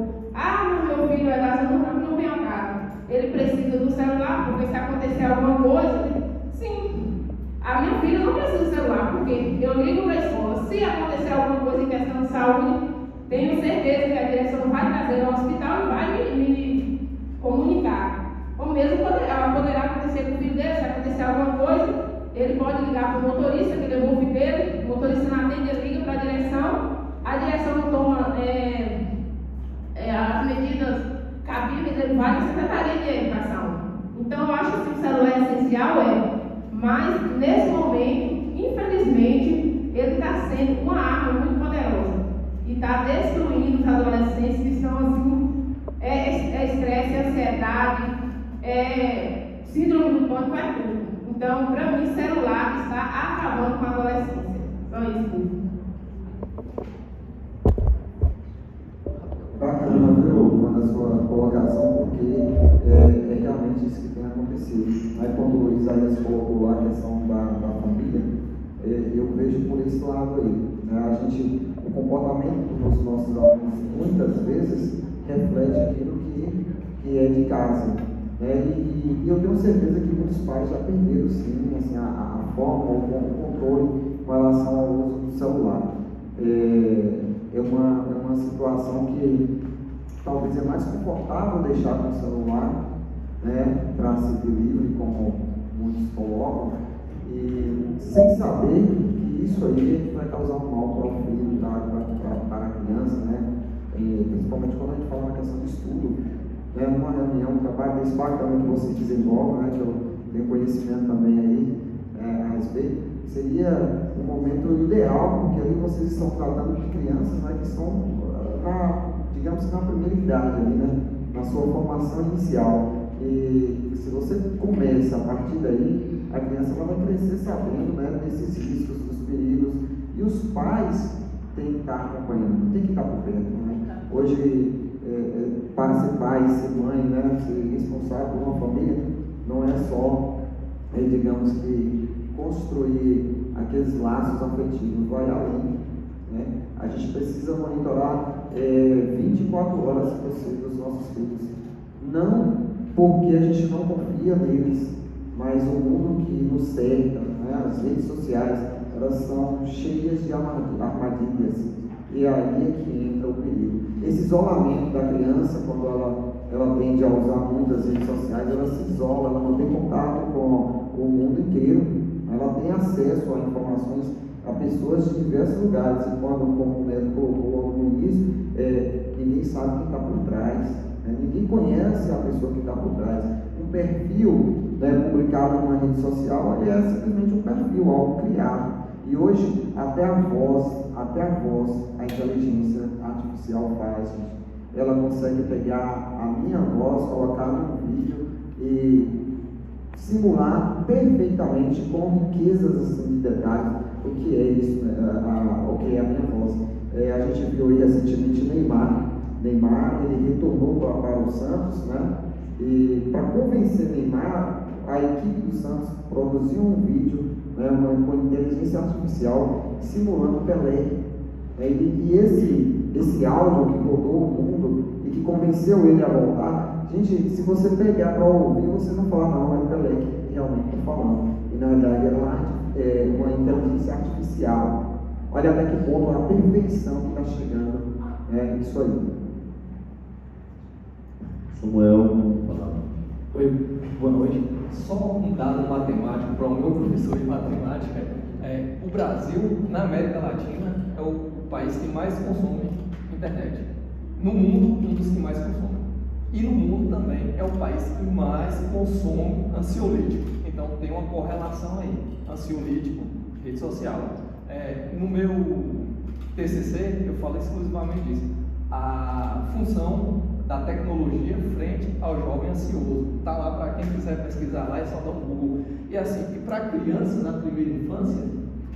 Speaker 5: Meu filho é da zona rural, não vem ao carro. Ele precisa do celular, porque se acontecer alguma coisa, sim. A minha filha não precisa do celular, porque eu ligo para a escola. Se acontecer alguma coisa em questão de saúde, tenho certeza que a direção vai trazer ao hospital e vai me comunicar. Ou mesmo poderá acontecer com o filho dele, se acontecer alguma coisa, ele pode ligar para o motorista que levou o filho dele, o motorista não atende, ele liga para a direção não toma as medidas cabíveis, ele vai na Secretaria de Educação. Então, eu acho que o celular é essencial, mas nesse momento, infelizmente, ele está sendo uma arma muito poderosa e está destruindo os adolescentes que estão assim, estresse, ansiedade, síndrome do pânico, tudo. Então, para mim, celular está acabando com a adolescência. Só isso.
Speaker 1: Bacana, viu, da sua colocação, porque é realmente isso que tem acontecido. Aí, quando o Isaías colocou a questão da família, eu vejo por esse lado aí. Né? O comportamento dos nossos alunos, muitas vezes, reflete aquilo que é de casa. Né? E eu tenho certeza que muitos pais já perderam, sim, assim, a forma ou o controle com relação ao uso do celular. É uma situação que talvez é mais confortável deixar com o celular, né, para se ver livre, como muitos colocam, e sem saber que isso aí vai causar um mal para o filho, para a criança, né, principalmente quando a gente fala na questão de estudo, né, numa reunião, um trabalho desse bacana que vocês desenvolvem, né, que eu tenho conhecimento também aí a respeito. Seria um momento ideal, porque ali vocês estão tratando de crianças, né, que estão, digamos, na primeira idade, ali, né, na sua formação inicial. E se você começa a partir daí, a criança vai crescer sabendo, né, desses riscos, dos perigos, e os pais têm que estar acompanhando, têm que estar por perto. Né? Hoje, para ser pai, ser mãe, né, ser responsável por uma família, não é só, digamos que, construir aqueles laços afetivos, vai além. Né? A gente precisa monitorar 24 horas, se possível, os nossos filhos. Não porque a gente não confia neles, mas o mundo que nos cerca, né? As redes sociais, elas são cheias de armadilhas. E aí é que entra o perigo. Esse isolamento da criança, quando ela tende a usar muitas redes sociais, ela se isola, ela não tem contato com o mundo inteiro. Ela tem acesso a informações, a pessoas de diversos lugares, e quando, como o Neto colocou no início, ninguém sabe quem está por trás, né? Ninguém conhece a pessoa que está por trás. Um perfil, né, publicado numa rede social, ele é simplesmente um perfil, algo criado. E hoje, até a voz, a inteligência artificial faz. Ela consegue pegar a minha voz, colocar num vídeo e simular perfeitamente, com riquezas assim, de detalhes, o que é isso, né? O que é a minha voz. A gente viu aí recentemente Neymar, ele retornou para o Santos, né? E para convencer Neymar, a equipe do Santos produziu um vídeo, né, com inteligência artificial simulando Pelé. E esse áudio que rodou o mundo e que convenceu ele a voltar, gente, se você pegar para ouvir, você não fala, não, é Pelé que realmente está falando. E na verdade era uma inteligência artificial. Olha até que ponto a perfeição que está chegando, isso aí.
Speaker 2: Samuel, palavra.
Speaker 6: Oi, boa noite. Só um dado matemático para o meu professor de matemática. O Brasil, na América Latina, é o país que mais consome internet. No mundo, um dos que mais consome. E no mundo também é o país que mais consome ansiolítico. Então tem uma correlação aí, ansiolítico, rede social. No meu TCC eu falo exclusivamente disso. a função da tecnologia frente ao jovem ansioso. Está lá para quem quiser pesquisar lá, é só dar um Google. E assim, e para criança na primeira infância,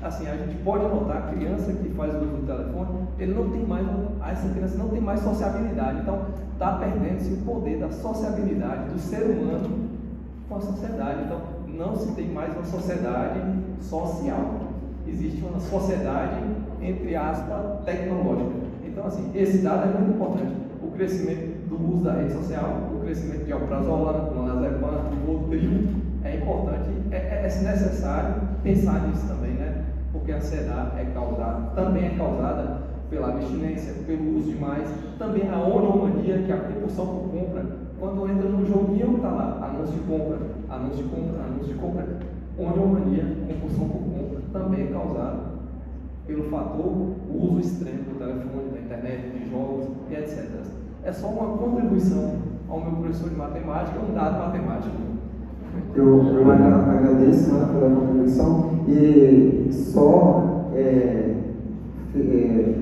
Speaker 6: assim, a gente pode notar a criança que faz uso do telefone, ele não tem mais, essa criança não tem mais sociabilidade. Então, está perdendo-se o poder da sociabilidade do ser humano com a sociedade. Então, não se tem mais uma sociedade social. Existe uma sociedade, entre aspas, tecnológica. Então, assim, esse dado é muito importante. O crescimento do uso da rede social, o crescimento de alprazolam, clonazepam, o Rivotril, é importante, é necessário pensar nisso também, né? Porque a ansiedade também é causada pela abstinência, pelo uso demais, também a onomania, que é a compulsão por compra. Quando entra no joguinho, está lá, anúncio de compra, anúncio de compra, anúncio de compra. Onomania, compulsão por compra, também é causada pelo fator o uso extremo do telefone, da internet, de jogos e etc. É só uma contribuição ao meu professor de matemática, um dado matemático.
Speaker 1: Eu agradeço, né, pela contribuição e só,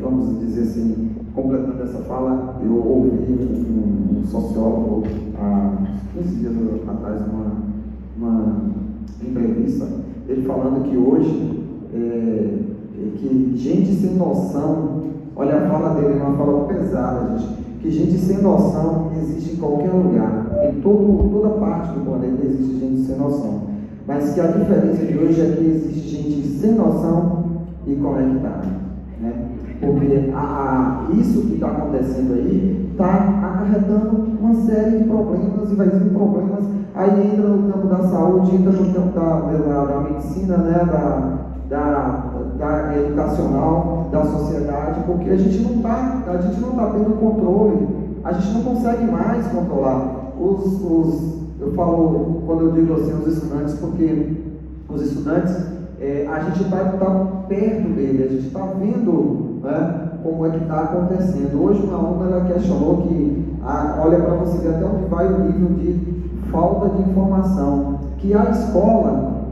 Speaker 1: vamos dizer assim, completando essa fala, eu ouvi um sociólogo há 15 dias atrás, uma entrevista, ele falando que hoje, que gente sem noção, olha a fala dele, é uma fala pesada, gente, que gente sem noção existe em qualquer lugar, em toda parte do planeta existe gente sem noção, mas que a diferença de hoje é que existe gente sem noção e conectada, né? Porque isso que está acontecendo aí está acarretando uma série de problemas e vai ter problemas, aí entra no campo da saúde, entra no campo da medicina, né? Da educacional, da sociedade, porque a gente não está tendo controle, a gente não consegue mais controlar eu falo, quando eu digo assim, os estudantes, porque os estudantes, a gente está perto dele, a gente está vendo, né, como é que está acontecendo. Hoje uma aluna ela questionou que, olha para você ver até onde vai o nível de falta de informação, que a escola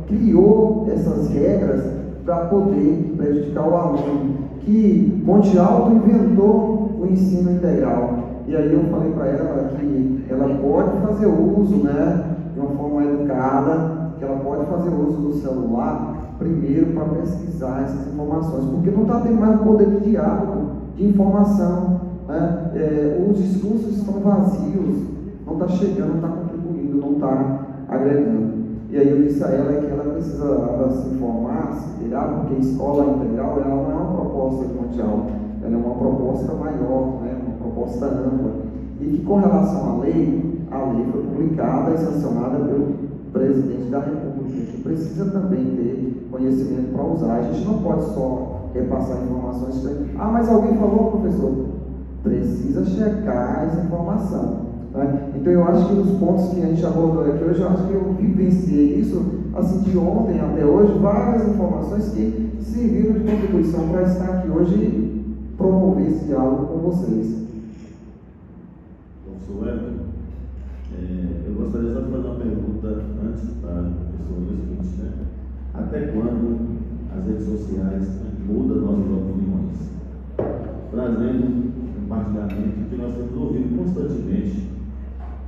Speaker 1: criou essas regras para poder prejudicar o aluno, que Monte Alto inventou o ensino integral. E aí eu falei para ela que ela pode fazer uso, né, de uma forma educada, que ela pode fazer uso do celular primeiro para pesquisar essas informações, porque não está tendo mais o poder de diálogo, de informação, né? Os discursos estão vazios, não está chegando, não está contribuindo, não está agregando. E aí eu disse a ela que ela precisava se informar, se virar, porque a escola integral ela não é uma proposta mundial, ela é uma proposta maior, né? Uma proposta ampla. E que com relação à lei foi publicada e sancionada pelo presidente da República, que precisa também ter conhecimento para usar. A gente não pode só repassar informações. Mas alguém falou, professor, precisa checar essa informação. Né? Então eu acho que os pontos que a gente abordou aqui hoje, eu acho que eu vivenciei isso, assim, de ontem até hoje, várias informações que serviram de contribuição para estar aqui hoje e promover esse diálogo com vocês.
Speaker 2: Professor Wellington, eu gostaria só de fazer uma pergunta antes para o professor Luiz, né? Até quando as redes sociais mudam nossas opiniões? Trazendo um compartilhamento que nós temos ouvido constantemente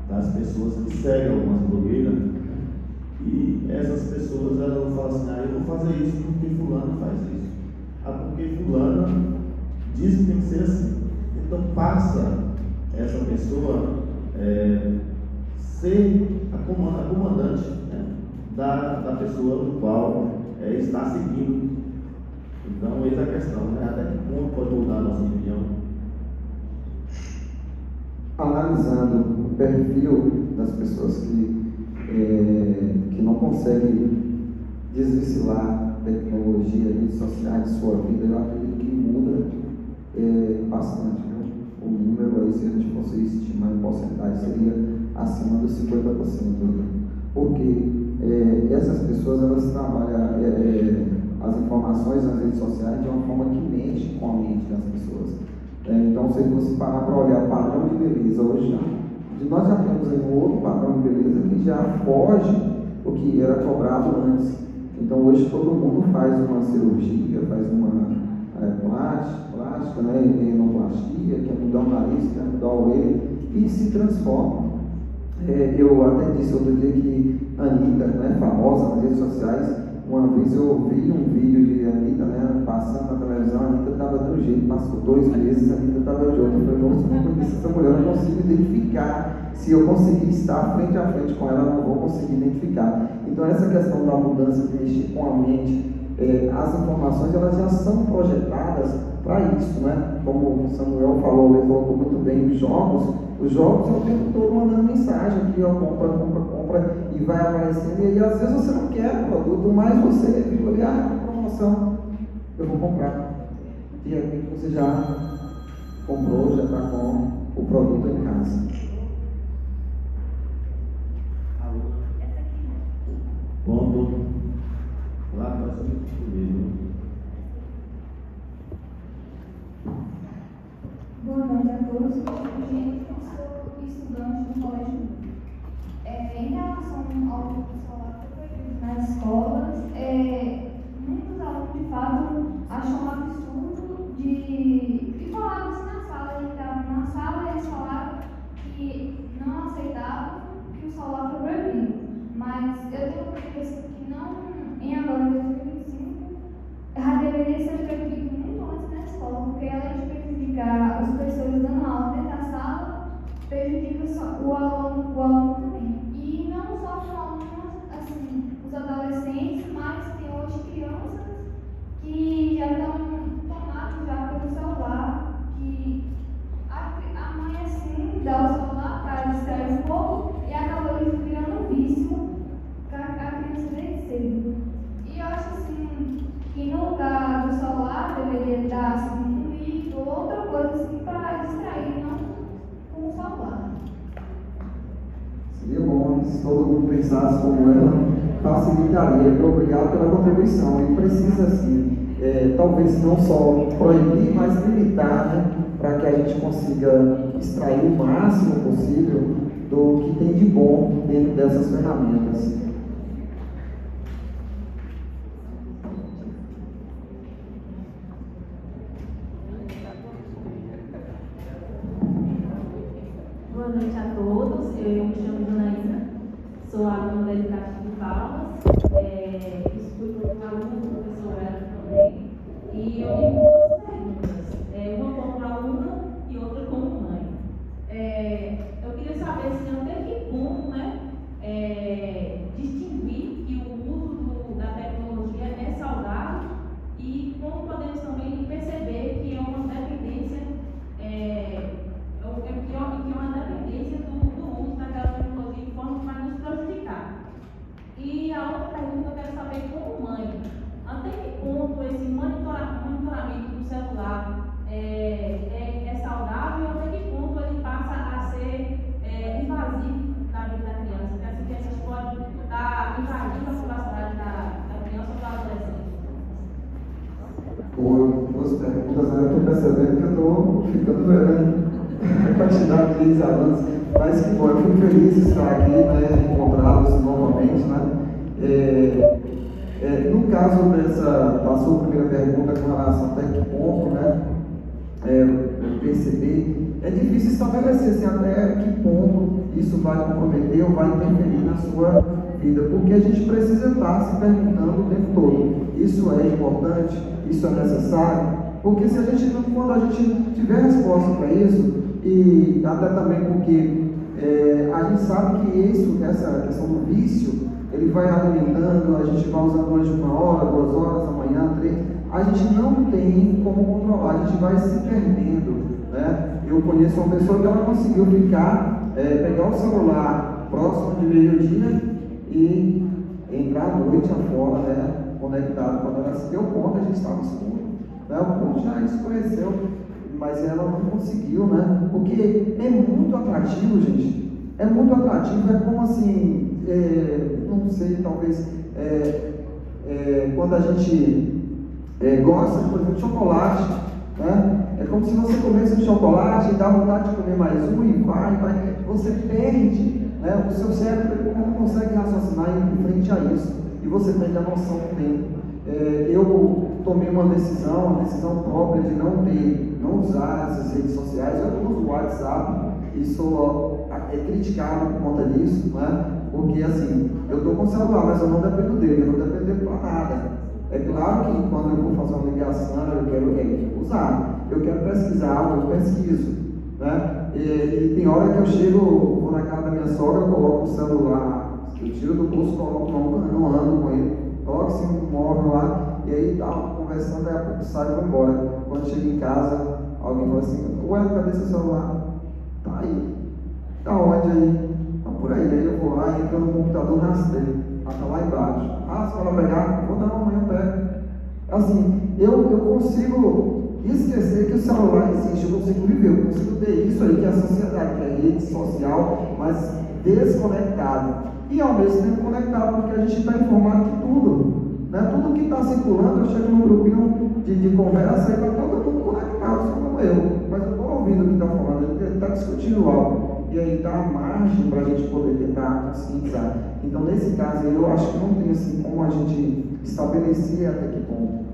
Speaker 2: das pessoas que seguem algumas blogueiras, e essas pessoas elas falam assim: eu vou fazer isso porque fulano faz isso, porque fulano diz que tem que ser assim. Então passa essa pessoa ser a comandante, né, da pessoa do qual está seguindo. Então eis a questão, né? Até que ponto pode mudar a nossa opinião?
Speaker 1: Analisando o perfil das pessoas que não conseguem desvencilhar tecnologia, redes sociais de sua vida, eu acredito que muda bastante. Né? O número aí, se a gente fosse estimar em porcentagem, seria acima dos 50%. Né? Porque essas pessoas elas trabalham as informações nas redes sociais de uma forma que mexe com a mente das pessoas. Então, se você parar para olhar o padrão de beleza hoje, nós já temos aí um outro padrão de beleza que já foge o que era cobrado antes. Então, hoje todo mundo faz uma cirurgia, faz uma plástica, estética, né, enoplastia, quer mudar o nariz, quer mudar a orelha, e se transforma. Eu até disse outro dia que a Anitta, né, famosa nas redes sociais, uma vez eu vi um vídeo de Anitta, né, passando na televisão, a Anitta estava de um jeito, passou 2 meses, a Anitta estava de outro. Eu falei, nossa, como eu disse, essa mulher eu não consigo identificar. Se eu conseguir estar frente a frente com ela, eu não vou conseguir identificar. Então, essa questão da mudança de mexer com a mente, as informações, elas já são projetadas para isso, né? Como o Samuel falou, ele colocou muito bem os jogos é o tempo todo mandando mensagem aqui, ó, compra, e vai aparecendo, e aí às vezes você não quer o produto, mas você viu ali, tem promoção, eu vou comprar. E de repente você já comprou, já está com o produto em casa.
Speaker 2: Ponto. Lá atrás comigo.
Speaker 7: Boa noite a todos. Gente, eu sou estudante do colégio. Em relação ao professor que foi feito nas escolas, muitos alunos de fato acham um absurdo de falar assim na sala. Eles estavam na sala e eles falaram que não aceitavam que o celular foi proibido. Mas eu tenho certeza que não, em agora, em 2025, já deveria ser proibido muito antes na escola, porque além de prejudicar os professores dando aula dentro da sala, prejudica o aluno também. E não só os alunos, assim, os adolescentes, mas tem hoje crianças que já estão tomadas já pelo celular, que a mãe assim dá o celular para distrair um pouco e acaba virando um vício para a criança desde cedo. E eu acho assim que no lugar do celular deveria dar assim, um livro ou outra coisa assim para distrair, não com o celular.
Speaker 1: Seria bom se todo mundo pensasse como ela, facilitaria. Obrigado pela contribuição. E precisa, assim, talvez não só proibir, mas limitar, né, para que a gente consiga extrair o máximo possível do que tem de bom dentro dessas ferramentas.
Speaker 8: Boa noite a todos, eu me chamo Janaína, sou aluna da Educação de Palmas, fui aluna do professor Hélio também, e eu tenho 2 perguntas, uma como aluna e outra como mãe. Eu queria saber assim, até que ponto, né, distinguir que o uso da tecnologia é saudável e como podemos também perceber que é uma dependência, que é uma dependência do uso daquela tecnologia de forma que vai nos prejudicar. E a outra pergunta eu quero saber como mãe, até que ponto esse monitoramento do celular é saudável e até que ponto ele passa a ser invasivo na vida da criança, porque as crianças podem estar invadindo a privacidade da criança ou do adolescente.
Speaker 1: Duas perguntas, né? Eu estou percebendo que eu estou ficando velho a quantidade de alunos, mas que bom, eu fico feliz de estar aqui, né, encontrá-los novamente, né? No caso da sua primeira pergunta com relação até que ponto, né, perceber, é difícil estabelecer assim, até que ponto isso vai comprometer ou vai interferir na sua vida, porque a gente precisa estar se perguntando o tempo todo, isso é importante, isso é necessário, porque se a gente, quando a gente tiver resposta para isso, e até também porque a gente sabe que essa questão do vício, ele vai alimentando, a gente vai usando durante 1 hora, 2 horas, amanhã, 3, a gente não tem como controlar, a gente vai se perdendo, né? Eu conheço uma pessoa que ela conseguiu pegar o celular próximo de meio-dia e entrar à noite afora, né, conectado. Quando ela se deu conta, a gente estava escuro, né? O ponto já escureceu, mas ela não conseguiu, né? Porque é muito atrativo, gente. É muito atrativo, é como assim, não sei, talvez, quando a gente gosta, por exemplo, de chocolate, né? É como se você comesse um chocolate e dá vontade de comer mais um e vai, você perde, né? O seu cérebro não consegue raciocinar em frente a isso, e você perde a noção do tempo. Eu tomei uma decisão própria de não usar essas redes sociais. Eu uso o WhatsApp e sou criticado por conta disso, né? Porque assim, eu estou com o celular, mas eu não dependo dele, eu não dependo dele para nada. É claro que quando eu vou fazer uma ligação, eu quero usar, eu quero pesquisar algo, eu pesquiso, né? E tem hora que eu chego, vou na casa da minha sogra, eu coloco o celular, eu tiro do bolso, coloco, não ando com ele, coloco assim um móvel lá, e aí tá conversando, daí a pouco sai e vou embora. Quando chego em casa, alguém fala assim, ué, cadê seu celular? Tá aí. Tá onde aí? Tá por aí. Aí eu vou lá, entro no computador, rastreio. Tá lá embaixo. Se for pegar, vou não, amanhã eu pego. Assim, eu consigo esquecer que o celular existe, eu consigo viver, eu consigo ter isso aí que é a sociedade, que é a rede social, mas desconectado. E ao mesmo tempo conectado, porque a gente está informado de tudo. Né? Tudo que está circulando, eu chego num grupinho de conversa e está todo mundo conectado, só como eu. Mas eu estou ouvindo o que está falando, a gente está discutindo algo. E aí dá a margem para a gente poder tentar conscientizar. Então, nesse caso aí, eu acho que não tem assim como a gente estabelecer até que ponto.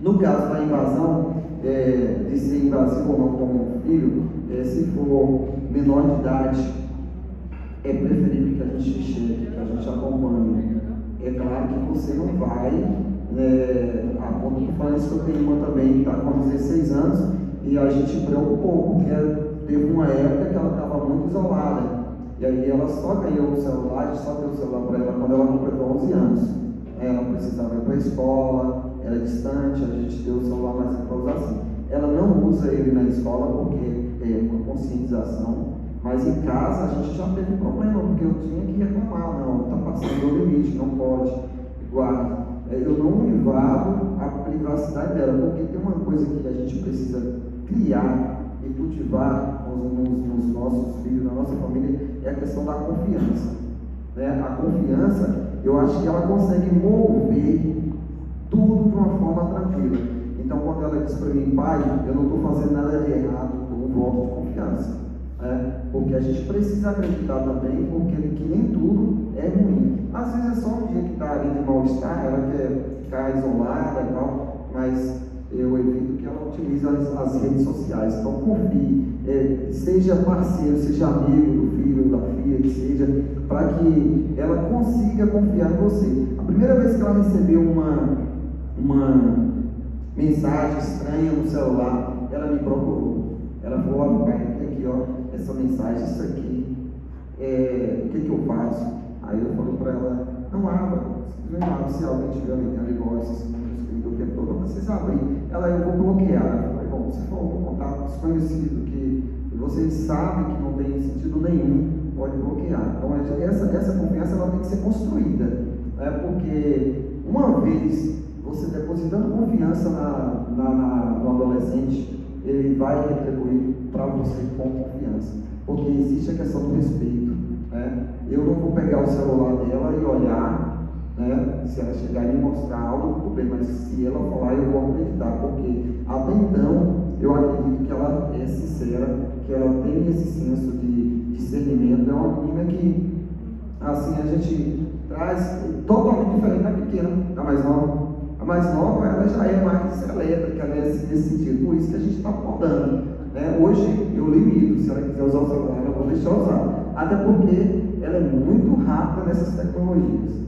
Speaker 1: No caso da invasão, de ser invasivo ou não como filho, se for menor de idade, é preferível que a gente chegue, que a gente acompanhe. É claro que você não vai, a ponto de falar isso que eu tenho uma também, que está com 16 anos, e a gente preocupou, porque teve uma época que ela estava muito isolada, e aí ela só ganhou o celular, a gente só deu o celular para ela quando ela completou 11 anos. Ela precisava ir para a escola, era distante, a gente deu o celular mais para usar assim. Ela não usa ele na escola porque é uma conscientização, mas em casa a gente já teve problema, porque eu tinha que reclamar, não, está passando o limite, não pode, guarda. Eu não invado a privacidade dela, porque tem uma coisa que a gente precisa criar e cultivar nos nossos filhos, na nossa família, é a questão da confiança. Né? A confiança, eu acho que ela consegue mover tudo de uma forma tranquila. Então, quando ela diz para mim, pai, eu não estou fazendo nada de errado, eu não voto de confiança. Porque a gente precisa acreditar também, porque que nem tudo é ruim. Às vezes é só um dia que está ali de mal-estar, ela quer ficar isolada e tal, mas eu evito que ela utilize as redes sociais. Então confie, seja parceiro, seja amigo do filho, da filha, que seja, para que ela consiga confiar em você. A primeira vez que ela recebeu uma mensagem estranha no celular, ela me procurou. Ela falou, olha pai, tem aqui essa mensagem, isso aqui, o que eu faço? Aí eu falei para ela, não abra, simplesmente abra, se alguém estiver ligando igual esses o tempo todo, não precisa abrir. Ela, eu vou bloquear. Eu falei, bom, se for um contato desconhecido que vocês sabem que não tem sentido nenhum, pode bloquear. Então essa confiança ela tem que ser construída, porque uma vez você depositando confiança no adolescente, ele vai retribuir para você com confiança, porque existe a questão do respeito. Eu não vou pegar o celular dela e olhar, se ela chegar e me mostrar algo, tudo bem, mas se ela falar, eu vou acreditar, porque até então eu acredito que ela é sincera, que ela tem esse senso de discernimento. É uma menina que, assim, a gente traz totalmente diferente da pequena, da mais nova. A mais nova, ela já é mais elétrica, nesse sentido, por isso que a gente está podando. Hoje eu limito, se ela quiser usar o celular, eu vou deixar usar, até porque ela é muito rápida nessas tecnologias.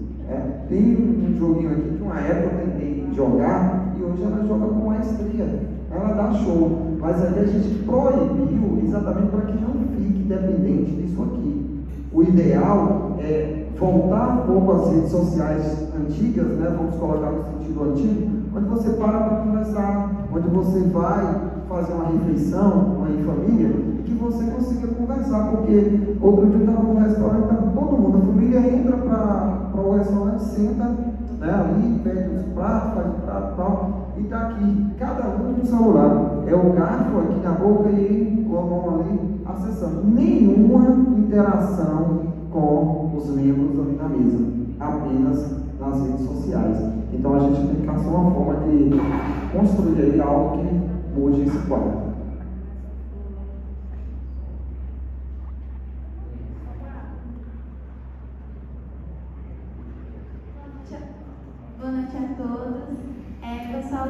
Speaker 1: Tem um joguinho aqui que uma época eu tentei jogar e hoje ela joga com maestria, ela dá show, mas aí a gente proibiu exatamente para que não fique dependente disso aqui. O ideal é voltar um pouco às redes sociais antigas, vamos colocar no sentido antigo, onde você para conversar, onde você vai fazer uma refeição, uma em família, e que você consiga conversar, porque outro dia eu estava num restaurante, estava todo mundo, a família entra para o restaurante, senta ali, pede os pratos, faz o prato e tal, e está aqui, cada um com o celular, é o garfo aqui na boca e com a mão ali acessando. Nenhuma interação com os membros ali na mesa, apenas nas redes sociais. Então a gente tem que achar uma forma de construir aí algo que mude esse quadro.
Speaker 7: Boa noite a todos. Pessoal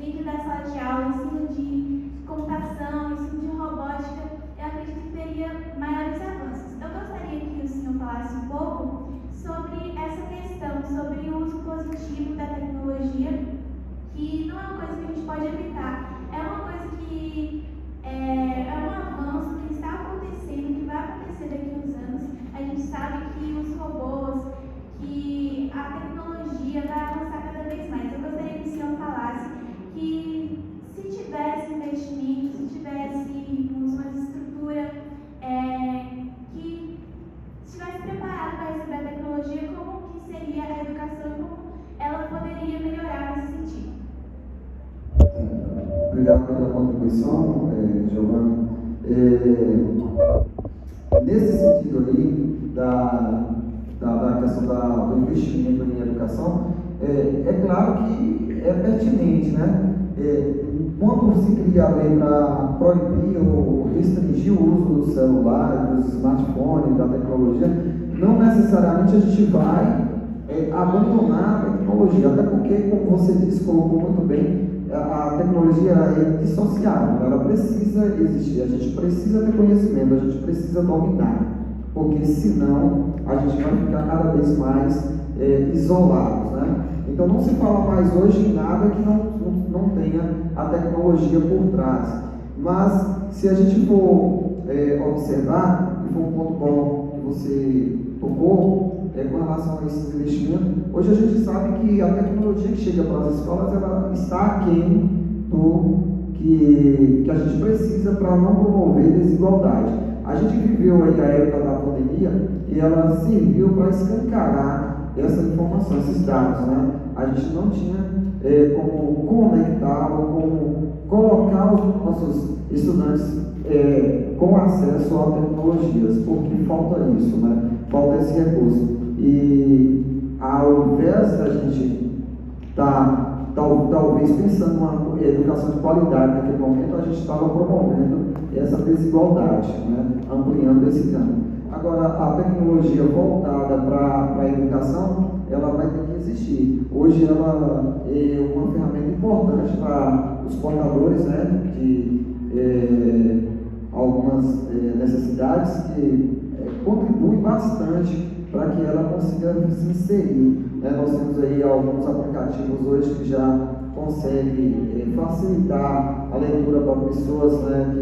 Speaker 7: dentro da sala de aula, ensino de computação, ensino de robótica, eu acredito que teria maiores avanços. Eu gostaria que o senhor falasse um pouco sobre essa questão, sobre o uso positivo da tecnologia, que não é uma coisa que a gente pode evitar, é uma coisa que é um avanço que está acontecendo, que vai acontecer daqui a uns anos. A gente sabe que os robôs, que a tecnologia vai avançar cada vez mais. Eu gostaria que o senhor falasse que se tivesse investimento, se tivéssemos uma estrutura que estivesse preparada para receber a tecnologia, como que seria a educação e como ela poderia melhorar nesse sentido.
Speaker 1: Obrigado pela contribuição, Giovanna. Nesse sentido ali, da questão do investimento em educação, é claro que é pertinente, né? Quando se cria a lei para proibir ou restringir o uso do celular, dos smartphones, da tecnologia, não necessariamente a gente vai abandonar a tecnologia, até porque, como você disse, colocou muito bem, a tecnologia é dissociável, ela precisa existir, a gente precisa ter conhecimento, a gente precisa dominar, porque senão a gente vai ficar cada vez mais isolados, né? Então não se fala mais hoje em nada que não tenha a tecnologia por trás, mas se a gente for observar, e foi um ponto bom que você tocou, com relação a esses investimentos, hoje a gente sabe que a tecnologia que chega para as escolas, ela está aquém do que a gente precisa para não promover desigualdade. A gente viveu aí a época da pandemia e ela serviu para escancarar essa informação, esses dados, né? A gente não tinha como conectar ou como colocar os nossos estudantes com acesso a tecnologias, porque falta isso, né? Falta esse recurso. E ao invés da gente estar talvez pensando numa educação de qualidade naquele momento, a gente estava promovendo essa desigualdade, né? Ampliando esse campo. Agora, a tecnologia voltada para a educação, ela vai ter que existir. Hoje ela é uma ferramenta importante para os portadores, né, de algumas necessidades, que contribui bastante para que ela consiga se inserir. Nós temos aí alguns aplicativos hoje que já conseguem facilitar a leitura para pessoas, né,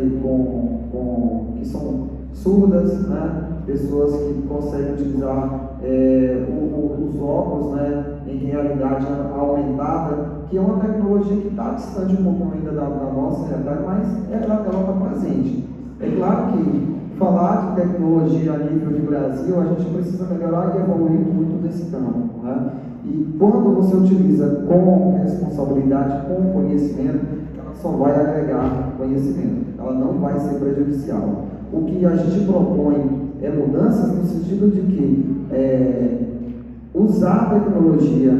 Speaker 1: que são surdas, né, pessoas que conseguem utilizar os óculos, né, em realidade aumentada, que é uma tecnologia que está distante um pouco ainda da nossa realidade, mas ela está presente. É claro que falar de tecnologia a nível de Brasil, a gente precisa melhorar e evoluir muito nesse campo, né? E quando você utiliza com responsabilidade, com conhecimento, ela só vai agregar conhecimento, ela não vai ser prejudicial. O que a gente propõe é mudanças no sentido de que usar a tecnologia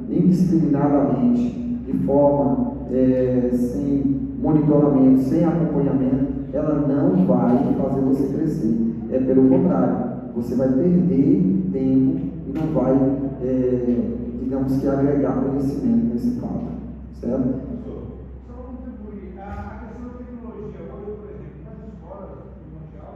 Speaker 1: indiscriminadamente, de forma sem monitoramento, sem acompanhamento, ela não vai fazer você crescer. Pelo contrário, você vai perder tempo e não vai, digamos que, agregar conhecimento nesse fato. Certo?
Speaker 3: Só para contribuir, a questão da tecnologia, hoje, por exemplo, nas escolas mundial,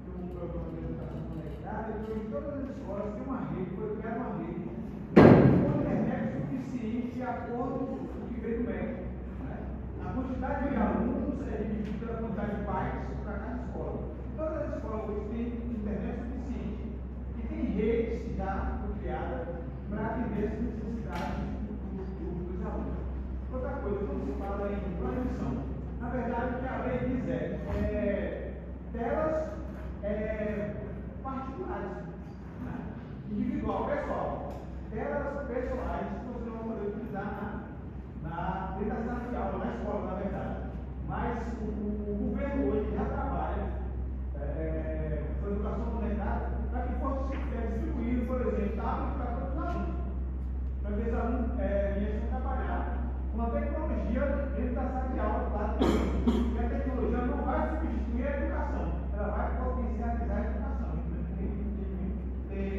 Speaker 3: tem um programa de educação conectada, e em todas as escolas tem uma rede, foi criada uma rede, com internet suficiente de acordo com o que veio do MEC. A quantidade de alunos é dividida pela quantidade de pais para cada escola. Todas as escolas hoje têm internet suficiente e tem redes já criadas para atender as necessidades dos alunos. Outra coisa, quando se fala em transmissão, na verdade o que a lei diz telas particulares, né? Individual, pessoal. Telas pessoais que você não vai poder utilizar dentro da sala de aula, na escola, na verdade. Mas o governo hoje já trabalha com a educação conectada para que fosse distribuído, por exemplo, tablet para todos os alunos. Para que os alunos viessem trabalhar com a tecnologia dentro da sala de aula, claro. Porque a tecnologia não vai substituir a educação, ela vai potencializar a educação. Tem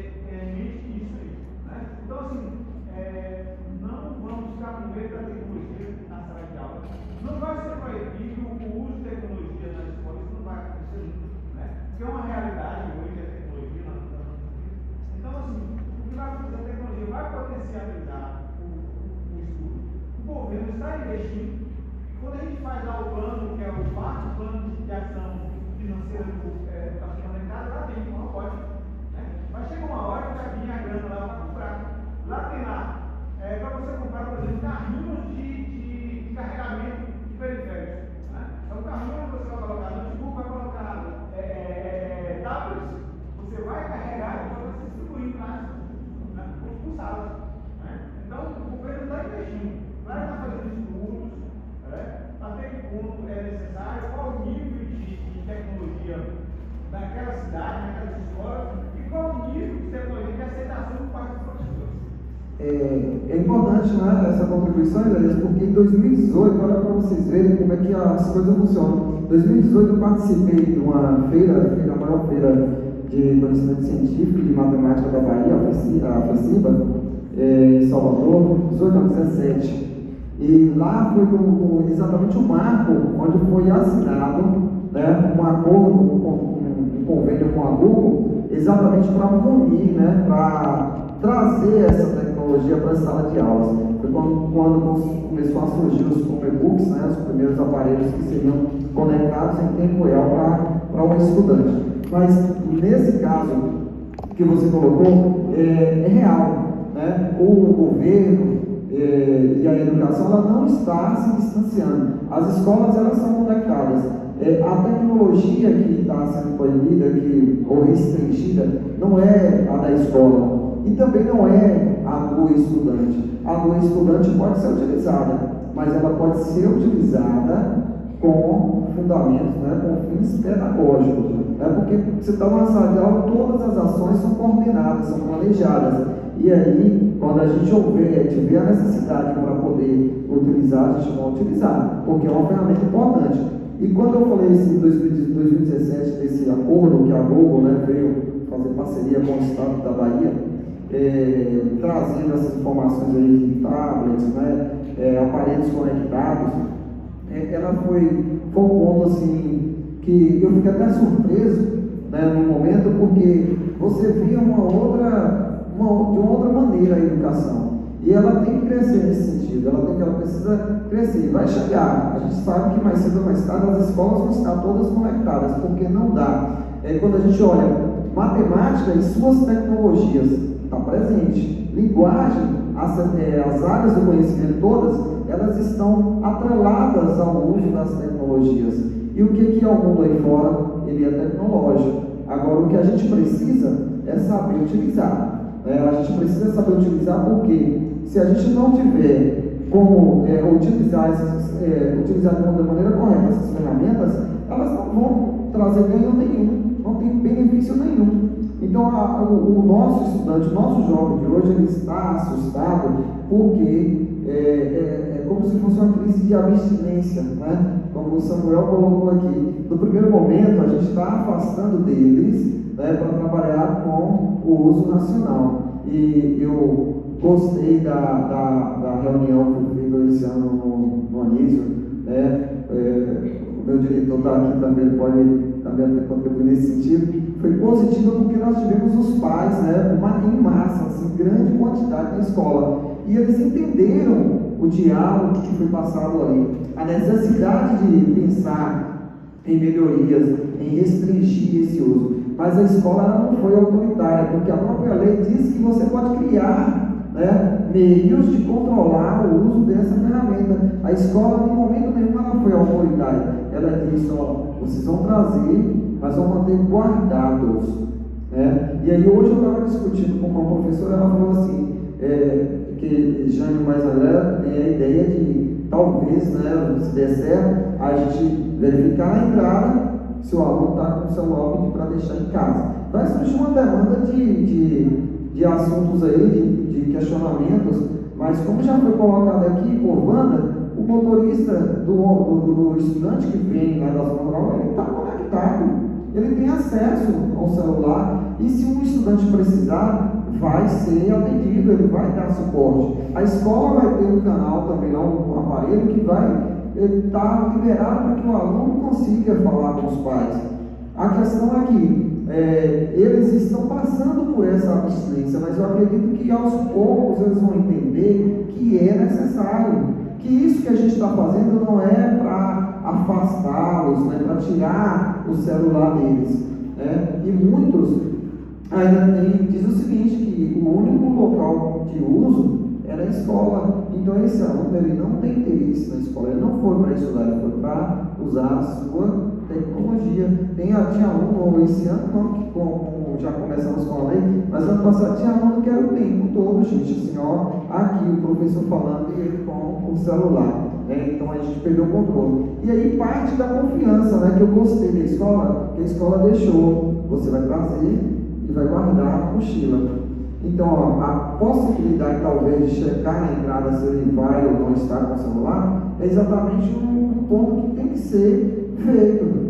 Speaker 3: isso aí. Né? Então, assim, não vamos ficar com medo da tecnologia na sala potencializar o estudo. O governo está investindo. Quando a gente faz lá o plano, que é o quarto plano de ação financeira do Partido Monetário, lá tem uma pode. Né? Mas chega uma hora que vai vir a grana lá para comprar. Lá tem para você comprar, por exemplo, carrinhos de carregamento de periféricos. Né? Então, o carrinho que você vai colocar no notebook, vai colocar tablets, você vai carregar e vai se distribuir por salas. Né? Então, o governo está investindo. Claro que está fazendo estudos, até que ponto é necessário, qual o nível de tecnologia naquela cidade, naquelas escolas, e qual o nível de tecnologia de aceitação por parte dos professores.
Speaker 1: É importante, né, essa contribuição, porque em 2018, olha para vocês verem como é que as coisas funcionam. Em 2018 eu participei de uma feira, a maior feira de conhecimento científico e de matemática da Bahia, a FECIBA, em Salvador, 18 a 17. E lá foi exatamente o marco onde foi assinado, né, um acordo, um convênio com a Google, exatamente para munir, né, para trazer essa tecnologia para a sala de aulas. Foi quando começou a surgir os Chromebooks, né, os primeiros aparelhos que seriam conectados em tempo real para o estudante. Mas nesse caso que você colocou, é real, né? O governo e a educação, ela não está se distanciando. As escolas, elas são conectadas. A tecnologia que está sendo proibida ou restringida não é a da escola e também não é a do estudante. A do estudante pode ser utilizada, mas ela pode ser utilizada com fundamentos, né, com fins pedagógicos. Porque você está numa sala de aula, todas as ações são coordenadas, são planejadas. E aí, quando a gente tiver a necessidade para poder utilizar, a gente vai utilizar, porque é uma ferramenta importante. E quando eu falei em 2017, desse acordo que a Google, né, veio fazer parceria com o Estado da Bahia, trazendo essas informações aí de tablets, né, aparelhos conectados, ela foi um ponto assim, que eu fiquei até surpreso, né, no momento, porque você via de uma outra maneira a educação. E ela tem que crescer nesse sentido, ela precisa crescer. Vai chegar, a gente sabe que mais cedo ou mais tarde as escolas vão estar todas conectadas, porque não dá. Quando a gente olha matemática e suas tecnologias, está presente. Linguagem, as áreas do conhecimento todas, elas estão atreladas ao uso das tecnologias. E o que é o mundo aí fora? Ele é tecnológico. Agora, o que a gente precisa é saber utilizar. A gente precisa saber utilizar, porque se a gente não tiver como utilizar de maneira correta essas ferramentas, elas não vão trazer ganho nenhum, não tem benefício nenhum. Então, o nosso estudante, o nosso jovem de hoje, ele está assustado porque é como se fosse uma crise de abstinência, né? Como o Samuel colocou aqui. No primeiro momento, a gente está afastando deles, né, para trabalhar com o uso racional. E eu gostei da reunião que eu fiz esse ano no Anísio, né? O meu diretor está aqui também, ele pode também contribuir nesse sentido. Foi positivo porque nós tivemos os pais, né, em massa, assim, grande quantidade na escola, e eles entenderam o diálogo que foi passado ali, a necessidade de pensar em melhorias, em restringir esse uso. Mas a escola, ela não foi autoritária, porque a própria lei diz que você pode criar, né, meios de controlar o uso dessa ferramenta. A escola, em momento nenhum, ela foi autoritária. Ela disse: vocês vão trazer, mas vão manter guardados. Né? E aí, hoje eu estava discutindo com uma professora, ela falou assim, que Jânio mais André tem a ideia de, talvez, né, se der certo, a gente verificar a entrada, se o aluno está com o celular para deixar em casa. Vai surgir uma demanda de assuntos aí, de questionamentos, mas como já foi colocado aqui por Wanda, o motorista do estudante que vem lá da zona rural, ele está conectado, ele tem acesso ao celular, e se um estudante precisar, vai ser atendido, ele vai dar suporte. A escola vai ter um canal também, um aparelho que vai estar liberado para que o aluno consiga falar com os pais. A questão é que eles estão passando por essa abstinência, mas eu acredito que aos poucos eles vão entender que é necessário, que isso que a gente está fazendo não é para afastá-los, não é para tirar o celular deles, né? E muitos ainda diz o seguinte, que o único local de uso é na escola. Então esse aluno ele não tem interesse na escola, ele não foi para estudar, ele foi para usar a sua tecnologia. Tinha aluno, esse ano não, já começamos com a lei, mas ano passado tinha aluno que era o tempo todo, gente, assim, ó, aqui o professor falando e ele com o celular, né? Então a gente perdeu o controle. E aí parte da confiança, né, que eu gostei da escola, que a escola deixou, você vai trazer e vai guardar a mochila. Então, ó, a possibilidade talvez de checar na entrada se ele vai ou não estar com o celular é exatamente um ponto que tem que ser feito.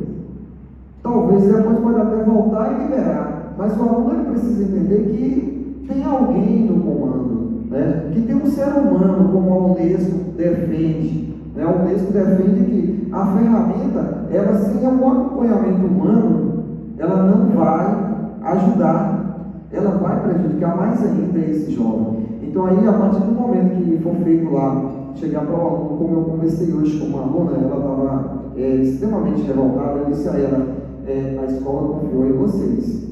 Speaker 1: Talvez depois pode até voltar e liberar, mas o aluno ele precisa entender que tem alguém no comando, né? Que tem um ser humano, como a Unesco defende, né? A Unesco defende que a ferramenta, ela sem um acompanhamento humano, ela não vai ajudar, ela vai prejudicar mais ainda esse jovem. Então aí, a partir do momento que for feito lá, chegar para o aluno, como eu conversei hoje com uma aluna, ela estava extremamente revoltada, eu disse a ela, a escola confiou em vocês.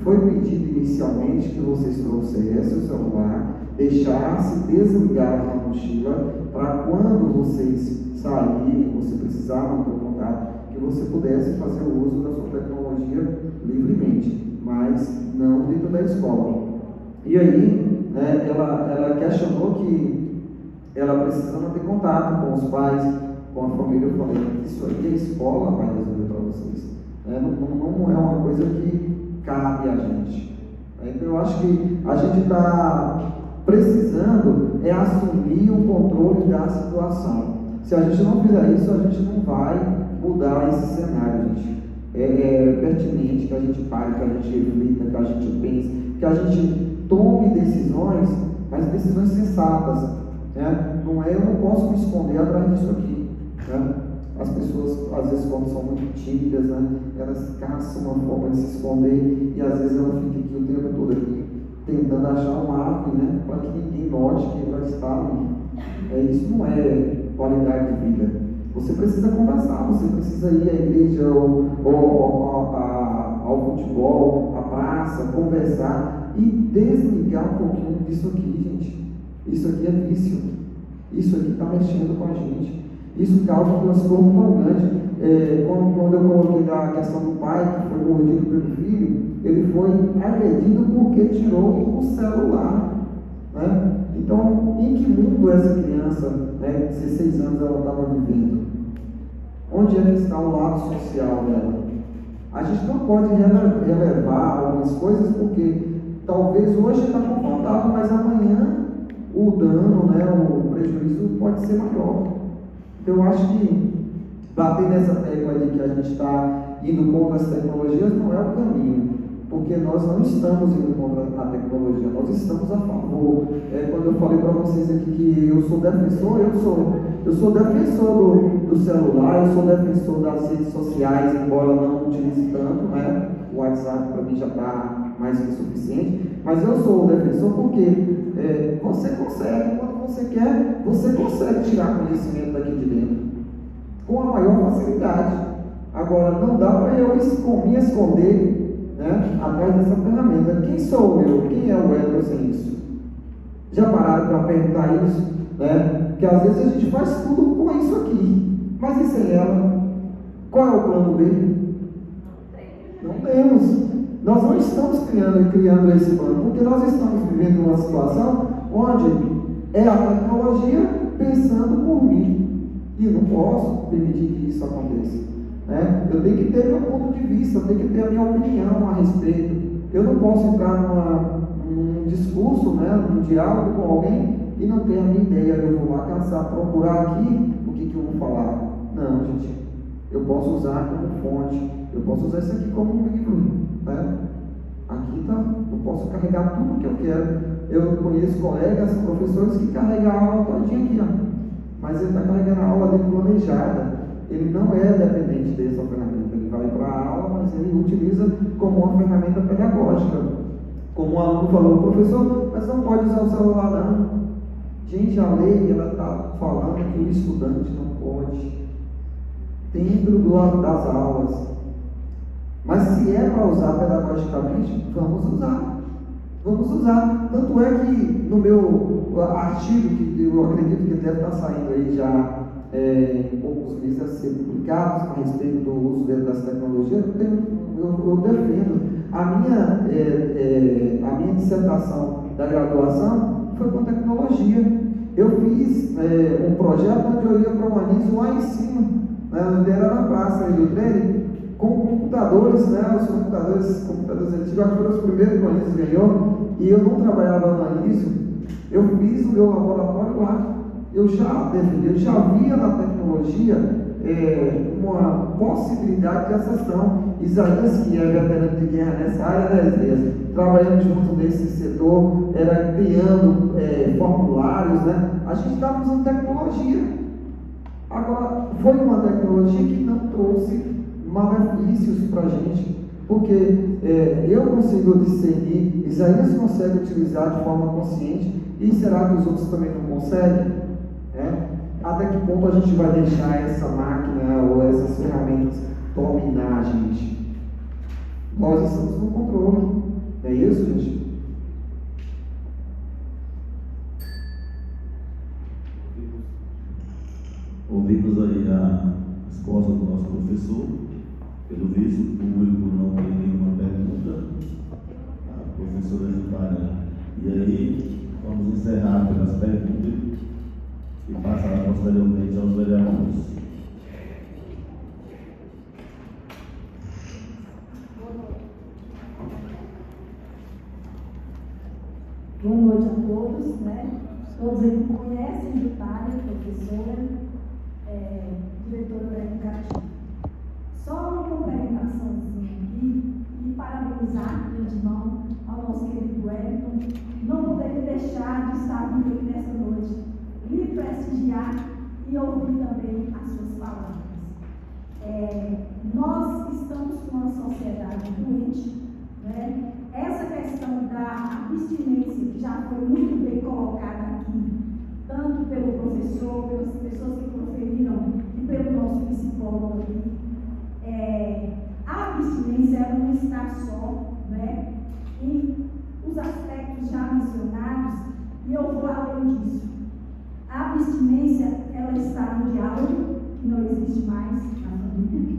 Speaker 1: Foi pedido inicialmente que vocês trouxessem o celular, deixassem desligar a mochila, para quando vocês saírem, você precisar manter o contato, que você pudesse fazer o uso da sua tecnologia livremente, mas não dentro da escola. E aí, né, ela questionou que ela precisa manter contato com os pais, com a família. Eu falei, isso aí a escola vai resolver para vocês. Não é uma coisa que cabe a gente. Então eu acho que a gente está precisando assumir o controle da situação. Se a gente não fizer isso, a gente não vai mudar esse cenário, gente. É pertinente que a gente pare, que a gente reflita, que a gente pense, que a gente tome decisões, mas decisões sensatas, né? Eu não posso me esconder atrás disso aqui, né? As pessoas, às vezes, quando são muito tímidas, né, elas caçam uma forma de se esconder, e às vezes ela fica aqui o tempo todo aqui, tentando achar um árvore, né, para que ninguém note que ela está ali. Isso não é qualidade de vida. Você precisa conversar, você precisa ir à igreja, ao futebol, à praça, conversar e desligar um pouquinho disso aqui, gente. Isso aqui é vício. Isso aqui está mexendo com a gente. Isso causa um transtorno tão grande. Quando eu coloquei a questão do pai que foi mordido pelo filho, ele foi agredido porque tirou o celular, né? Então, em que mundo essa criança, né, 16 anos, ela estava vivendo? Onde é que está o lado social dela? A gente não pode relevar algumas coisas porque talvez hoje está confortável, mas amanhã o dano, né, o prejuízo pode ser maior. Então eu acho que bater nessa tecla de que a gente está indo contra as tecnologias não é o caminho, porque nós não estamos indo contra a tecnologia, nós estamos a favor. Quando eu falei para vocês aqui que eu sou defensor, eu sou defensor do celular, eu sou defensor das redes sociais, embora não utilize tanto, né? O WhatsApp para mim já está mais que suficiente, mas eu sou o defensor porque você consegue, quando você quer, você consegue tirar conhecimento daqui de dentro com a maior facilidade. Agora, não dá para eu me esconder, né, atrás dessa ferramenta. Quem sou eu? Quem é o Edson sem isso? Já pararam para perguntar isso? Né? Porque às vezes a gente faz tudo com isso aqui, mas e sem ela? Qual é o plano B? Não temos. Nós não estamos criando esse plano, porque nós estamos vivendo uma situação onde é a tecnologia pensando por mim, e não posso permitir que isso aconteça, né? Eu tenho que ter meu ponto de vista, eu tenho que ter a minha opinião a respeito. Eu não posso entrar num discurso, né, num diálogo com alguém e não ter a minha ideia. Eu vou lá caçar, procurar aqui o que eu vou falar. Não, gente, eu posso usar como fonte, eu posso usar isso aqui como um livro, né? Aqui tá, eu posso carregar tudo que eu quero. Eu conheço colegas, professores que carregam a aula todinha aqui, mas ele está carregando a aula dele planejada. Ele não é dependente dessa ferramenta, ele vai para a aula, mas ele utiliza como uma ferramenta pedagógica. Como o aluno falou, professor, mas não pode usar o celular não. Gente, a lei está falando que o estudante não pode, dentro das aulas. Mas se é para usar pedagogicamente, vamos usar. Vamos usar. Tanto é que no meu artigo, que eu acredito que deve estar saindo aí já em poucos meses a ser publicados a respeito do uso das tecnologias, eu defendo. A minha dissertação da graduação foi com tecnologia. Eu fiz um projeto onde eu ia para o Anísio lá em cima, né, onde era na praça aí do trem, com computadores, né, os computadores antigos, acho que foram os primeiros que o Anísio ganhou, e eu não trabalhava no Anísio, eu fiz o meu laboratório lá. Eu já via na tecnologia uma possibilidade de acessão. Isaías, que é veterano de guerra nessa área, né, Isaías? Trabalhando junto nesse setor, era criando formulários, né? A gente estava usando tecnologia. Agora, foi uma tecnologia que não trouxe malefícios para a gente, porque eu consigo discernir, Isaías consegue utilizar de forma consciente, e será que os outros também não conseguem? Até que ponto a gente vai deixar essa máquina ou essas ferramentas dominar a gente? Nós estamos no controle, não é isso, gente?
Speaker 2: Ouvimos aí a resposta do nosso professor. Pelo visto, o público não tem nenhuma pergunta. A professora Gilvara. E aí, vamos encerrar pelas perguntas e passar posteriormente aos vereadores.
Speaker 9: Boa noite a todos, né? Todos aí que conhecem a Vitória, professora, diretora da educativa. Só uma complementaçãozinha aqui e parabenizar de antemão ao nosso querido Wellington. Não poderia deixar de estar comigo nessa noite, lhe prestigiar e ouvir também as suas palavras. Nós estamos com uma sociedade doente, né? Essa questão da abstinência, que já foi muito bem colocada aqui, tanto pelo professor, pelas pessoas que proferiram e pelo nosso psicólogo aqui, a abstinência ela não está só, né, em os aspectos já mencionados, e eu vou além disso. A abstinência ela está no diálogo, que não existe mais na família.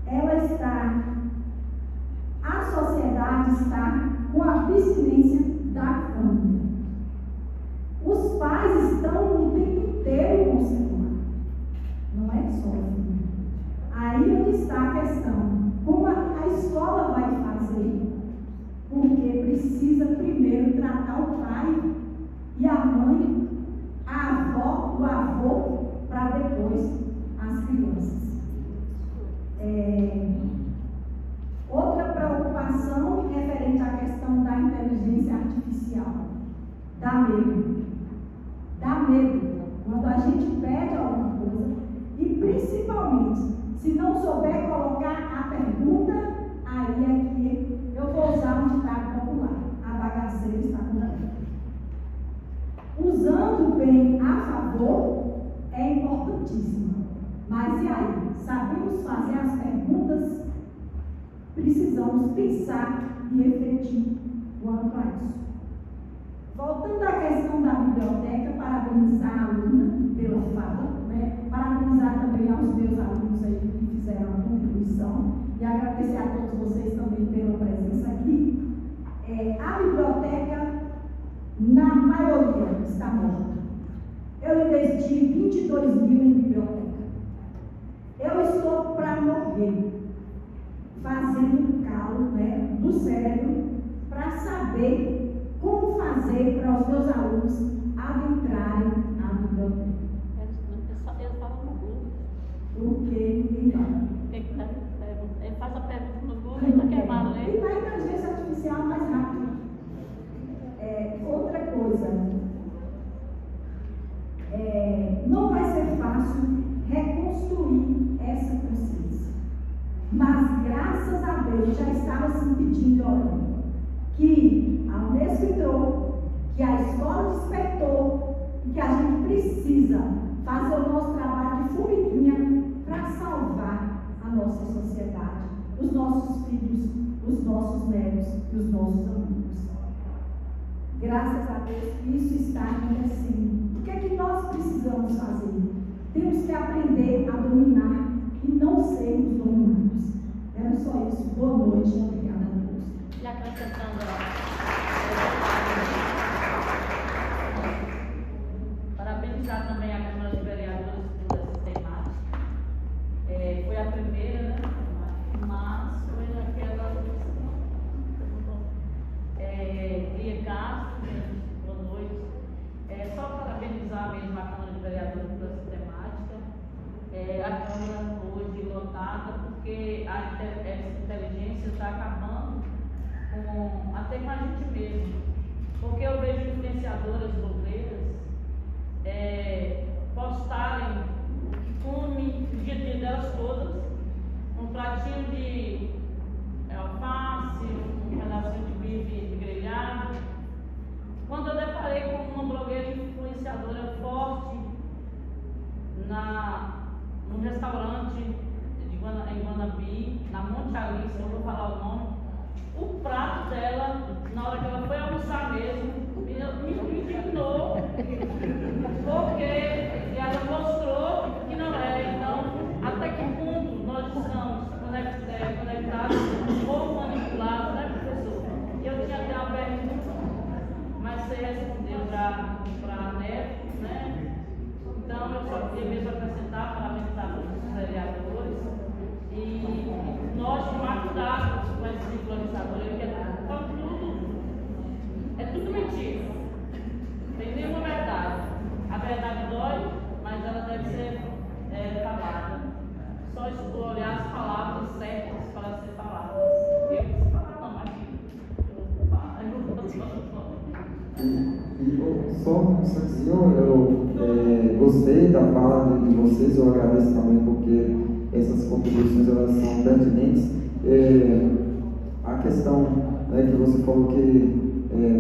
Speaker 9: Ela está, a sociedade está com a abstinência da família. Os pais estão o tempo inteiro com o celular, não é só a família. Aí onde está a questão, como a escola vai fazer, porque precisa primeiro tratar o pai e a mãe, a avó, o avô, para depois as crianças. Outra preocupação referente à questão da inteligência artificial. Dá medo. Dá medo quando a gente pede alguma coisa e principalmente se não souber colocar a pergunta, aí é que eu vou usar um ditado popular: a bagaceira está por aí. Usando bem a favor é importantíssimo. Mas e aí? Sabemos fazer as perguntas? Precisamos pensar e refletir quanto a isso. Voltando à questão da biblioteca, parabenizar a aluna pela fala, né? Parabenizar também aos meus alunos aí que fizeram a contribuição e agradecer a todos vocês também pela presença aqui. A biblioteca, na maioria, está morta. Eu investi 22 mil em biblioteca. Eu estou para morrer, fazendo um calo, né, do cérebro para saber como fazer para os meus alunos adentrarem a biblioteca.
Speaker 8: Eles falam no Google.
Speaker 9: Porque ninguém fala.
Speaker 8: Ele faz a pergunta no Google e não quer mais ler.
Speaker 9: E na inteligência artificial mais rápido. Outra coisa, não vai ser fácil reconstruir essa consciência, mas ele já estava se pedindo, olha, que a Unesco entrou, que a escola despertou e que a gente precisa fazer o nosso trabalho de formiguinha para salvar a nossa sociedade, os nossos filhos, os nossos netos e os nossos amigos. Graças a Deus, isso está acontecendo. O que é que nós precisamos fazer? Temos que aprender a dominar e não sermos dominados. Era só isso. Boa noite. Obrigada a todos.
Speaker 8: E acrescentando, parabenizar também a Câmara de Vereadores por essa temática. Foi a primeira, né? Mas foi aquela. Lia Castro, boa noite. Só parabenizar mesmo a Câmara de Vereadores por essa temática. A Câmara hoje lotada, porque essa inteligência está acabando até com a gente mesmo. Porque eu vejo influenciadoras blogueiras postarem o que come o dia a dia delas todas, um pratinho de alface, um pedacinho de bife grelhado. Quando eu deparei com uma blogueira influenciadora forte num restaurante em Guanabi, na Monte Alice, eu vou falar o nome, o prato dela, na hora que ela foi almoçar mesmo, me indignou, porque ela mostrou que não é. Então, até que ponto nós estamos conectados ou manipulados, né, professor? Eu tinha até uma pergunta, mas você respondeu para a Neto, né? Então, eu só queria mesmo acrescentar, parabenizar todos os vereadores e nós tomar cuidado com esses influenciadores, porque é tudo mentira. Não tem nenhuma verdade. A verdade dói, mas ela deve ser falada. Só estou olhar as palavras certas para ser faladas. Eu não sei falar não, mas
Speaker 1: eu gostei da fala de vocês, eu agradeço também porque essas contribuições elas são pertinentes. A questão, né, que você falou que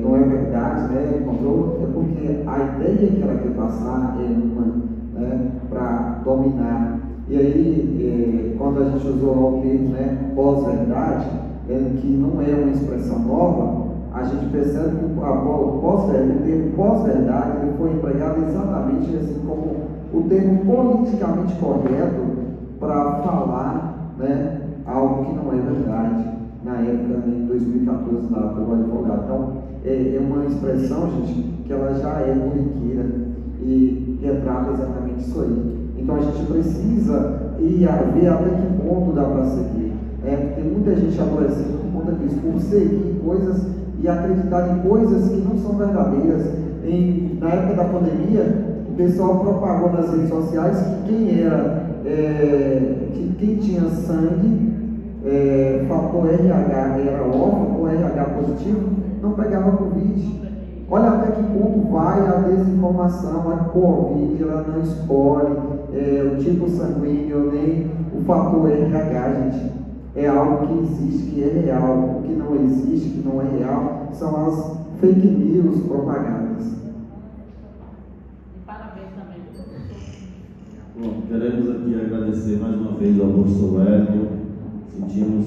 Speaker 1: não é verdade, né, controle, é porque a ideia que ela quer passar é uma, né, para dominar. E aí, quando a gente usou o termo, né, pós-verdade, que não é uma expressão nova, a gente percebe que o termo pós-verdade ele foi empregado exatamente assim como o termo politicamente correto para falar, né, algo que não é verdade, na época, em 2014, lá pelo advogado. Então, é uma expressão, gente, que ela já é corriqueira e retrata exatamente isso aí. Então, a gente precisa ver até que ponto dá para seguir. Tem muita gente adoecendo por conta disso, por seguir coisas e acreditar em coisas que não são verdadeiras. Na época da pandemia, o pessoal propagou nas redes sociais que quem tinha sangue, fator RH era órfão ou RH positivo, não pegava Covid. Olha até que ponto vai a desinformação. A Covid, ela não escolhe o tipo sanguíneo, nem o fator RH, gente. É algo que existe, que é real. O que não existe, que não é real, são as fake news propagandas.
Speaker 8: E parabéns também, professor.
Speaker 2: Bom, queremos aqui agradecer mais uma vez ao professor Hélio. Sentimos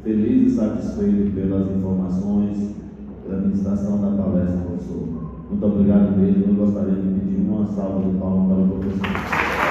Speaker 2: felizes e satisfeitos pelas informações, pela administração da palestra, professor. Muito obrigado mesmo. Eu gostaria de pedir uma salva de palmas para o professor.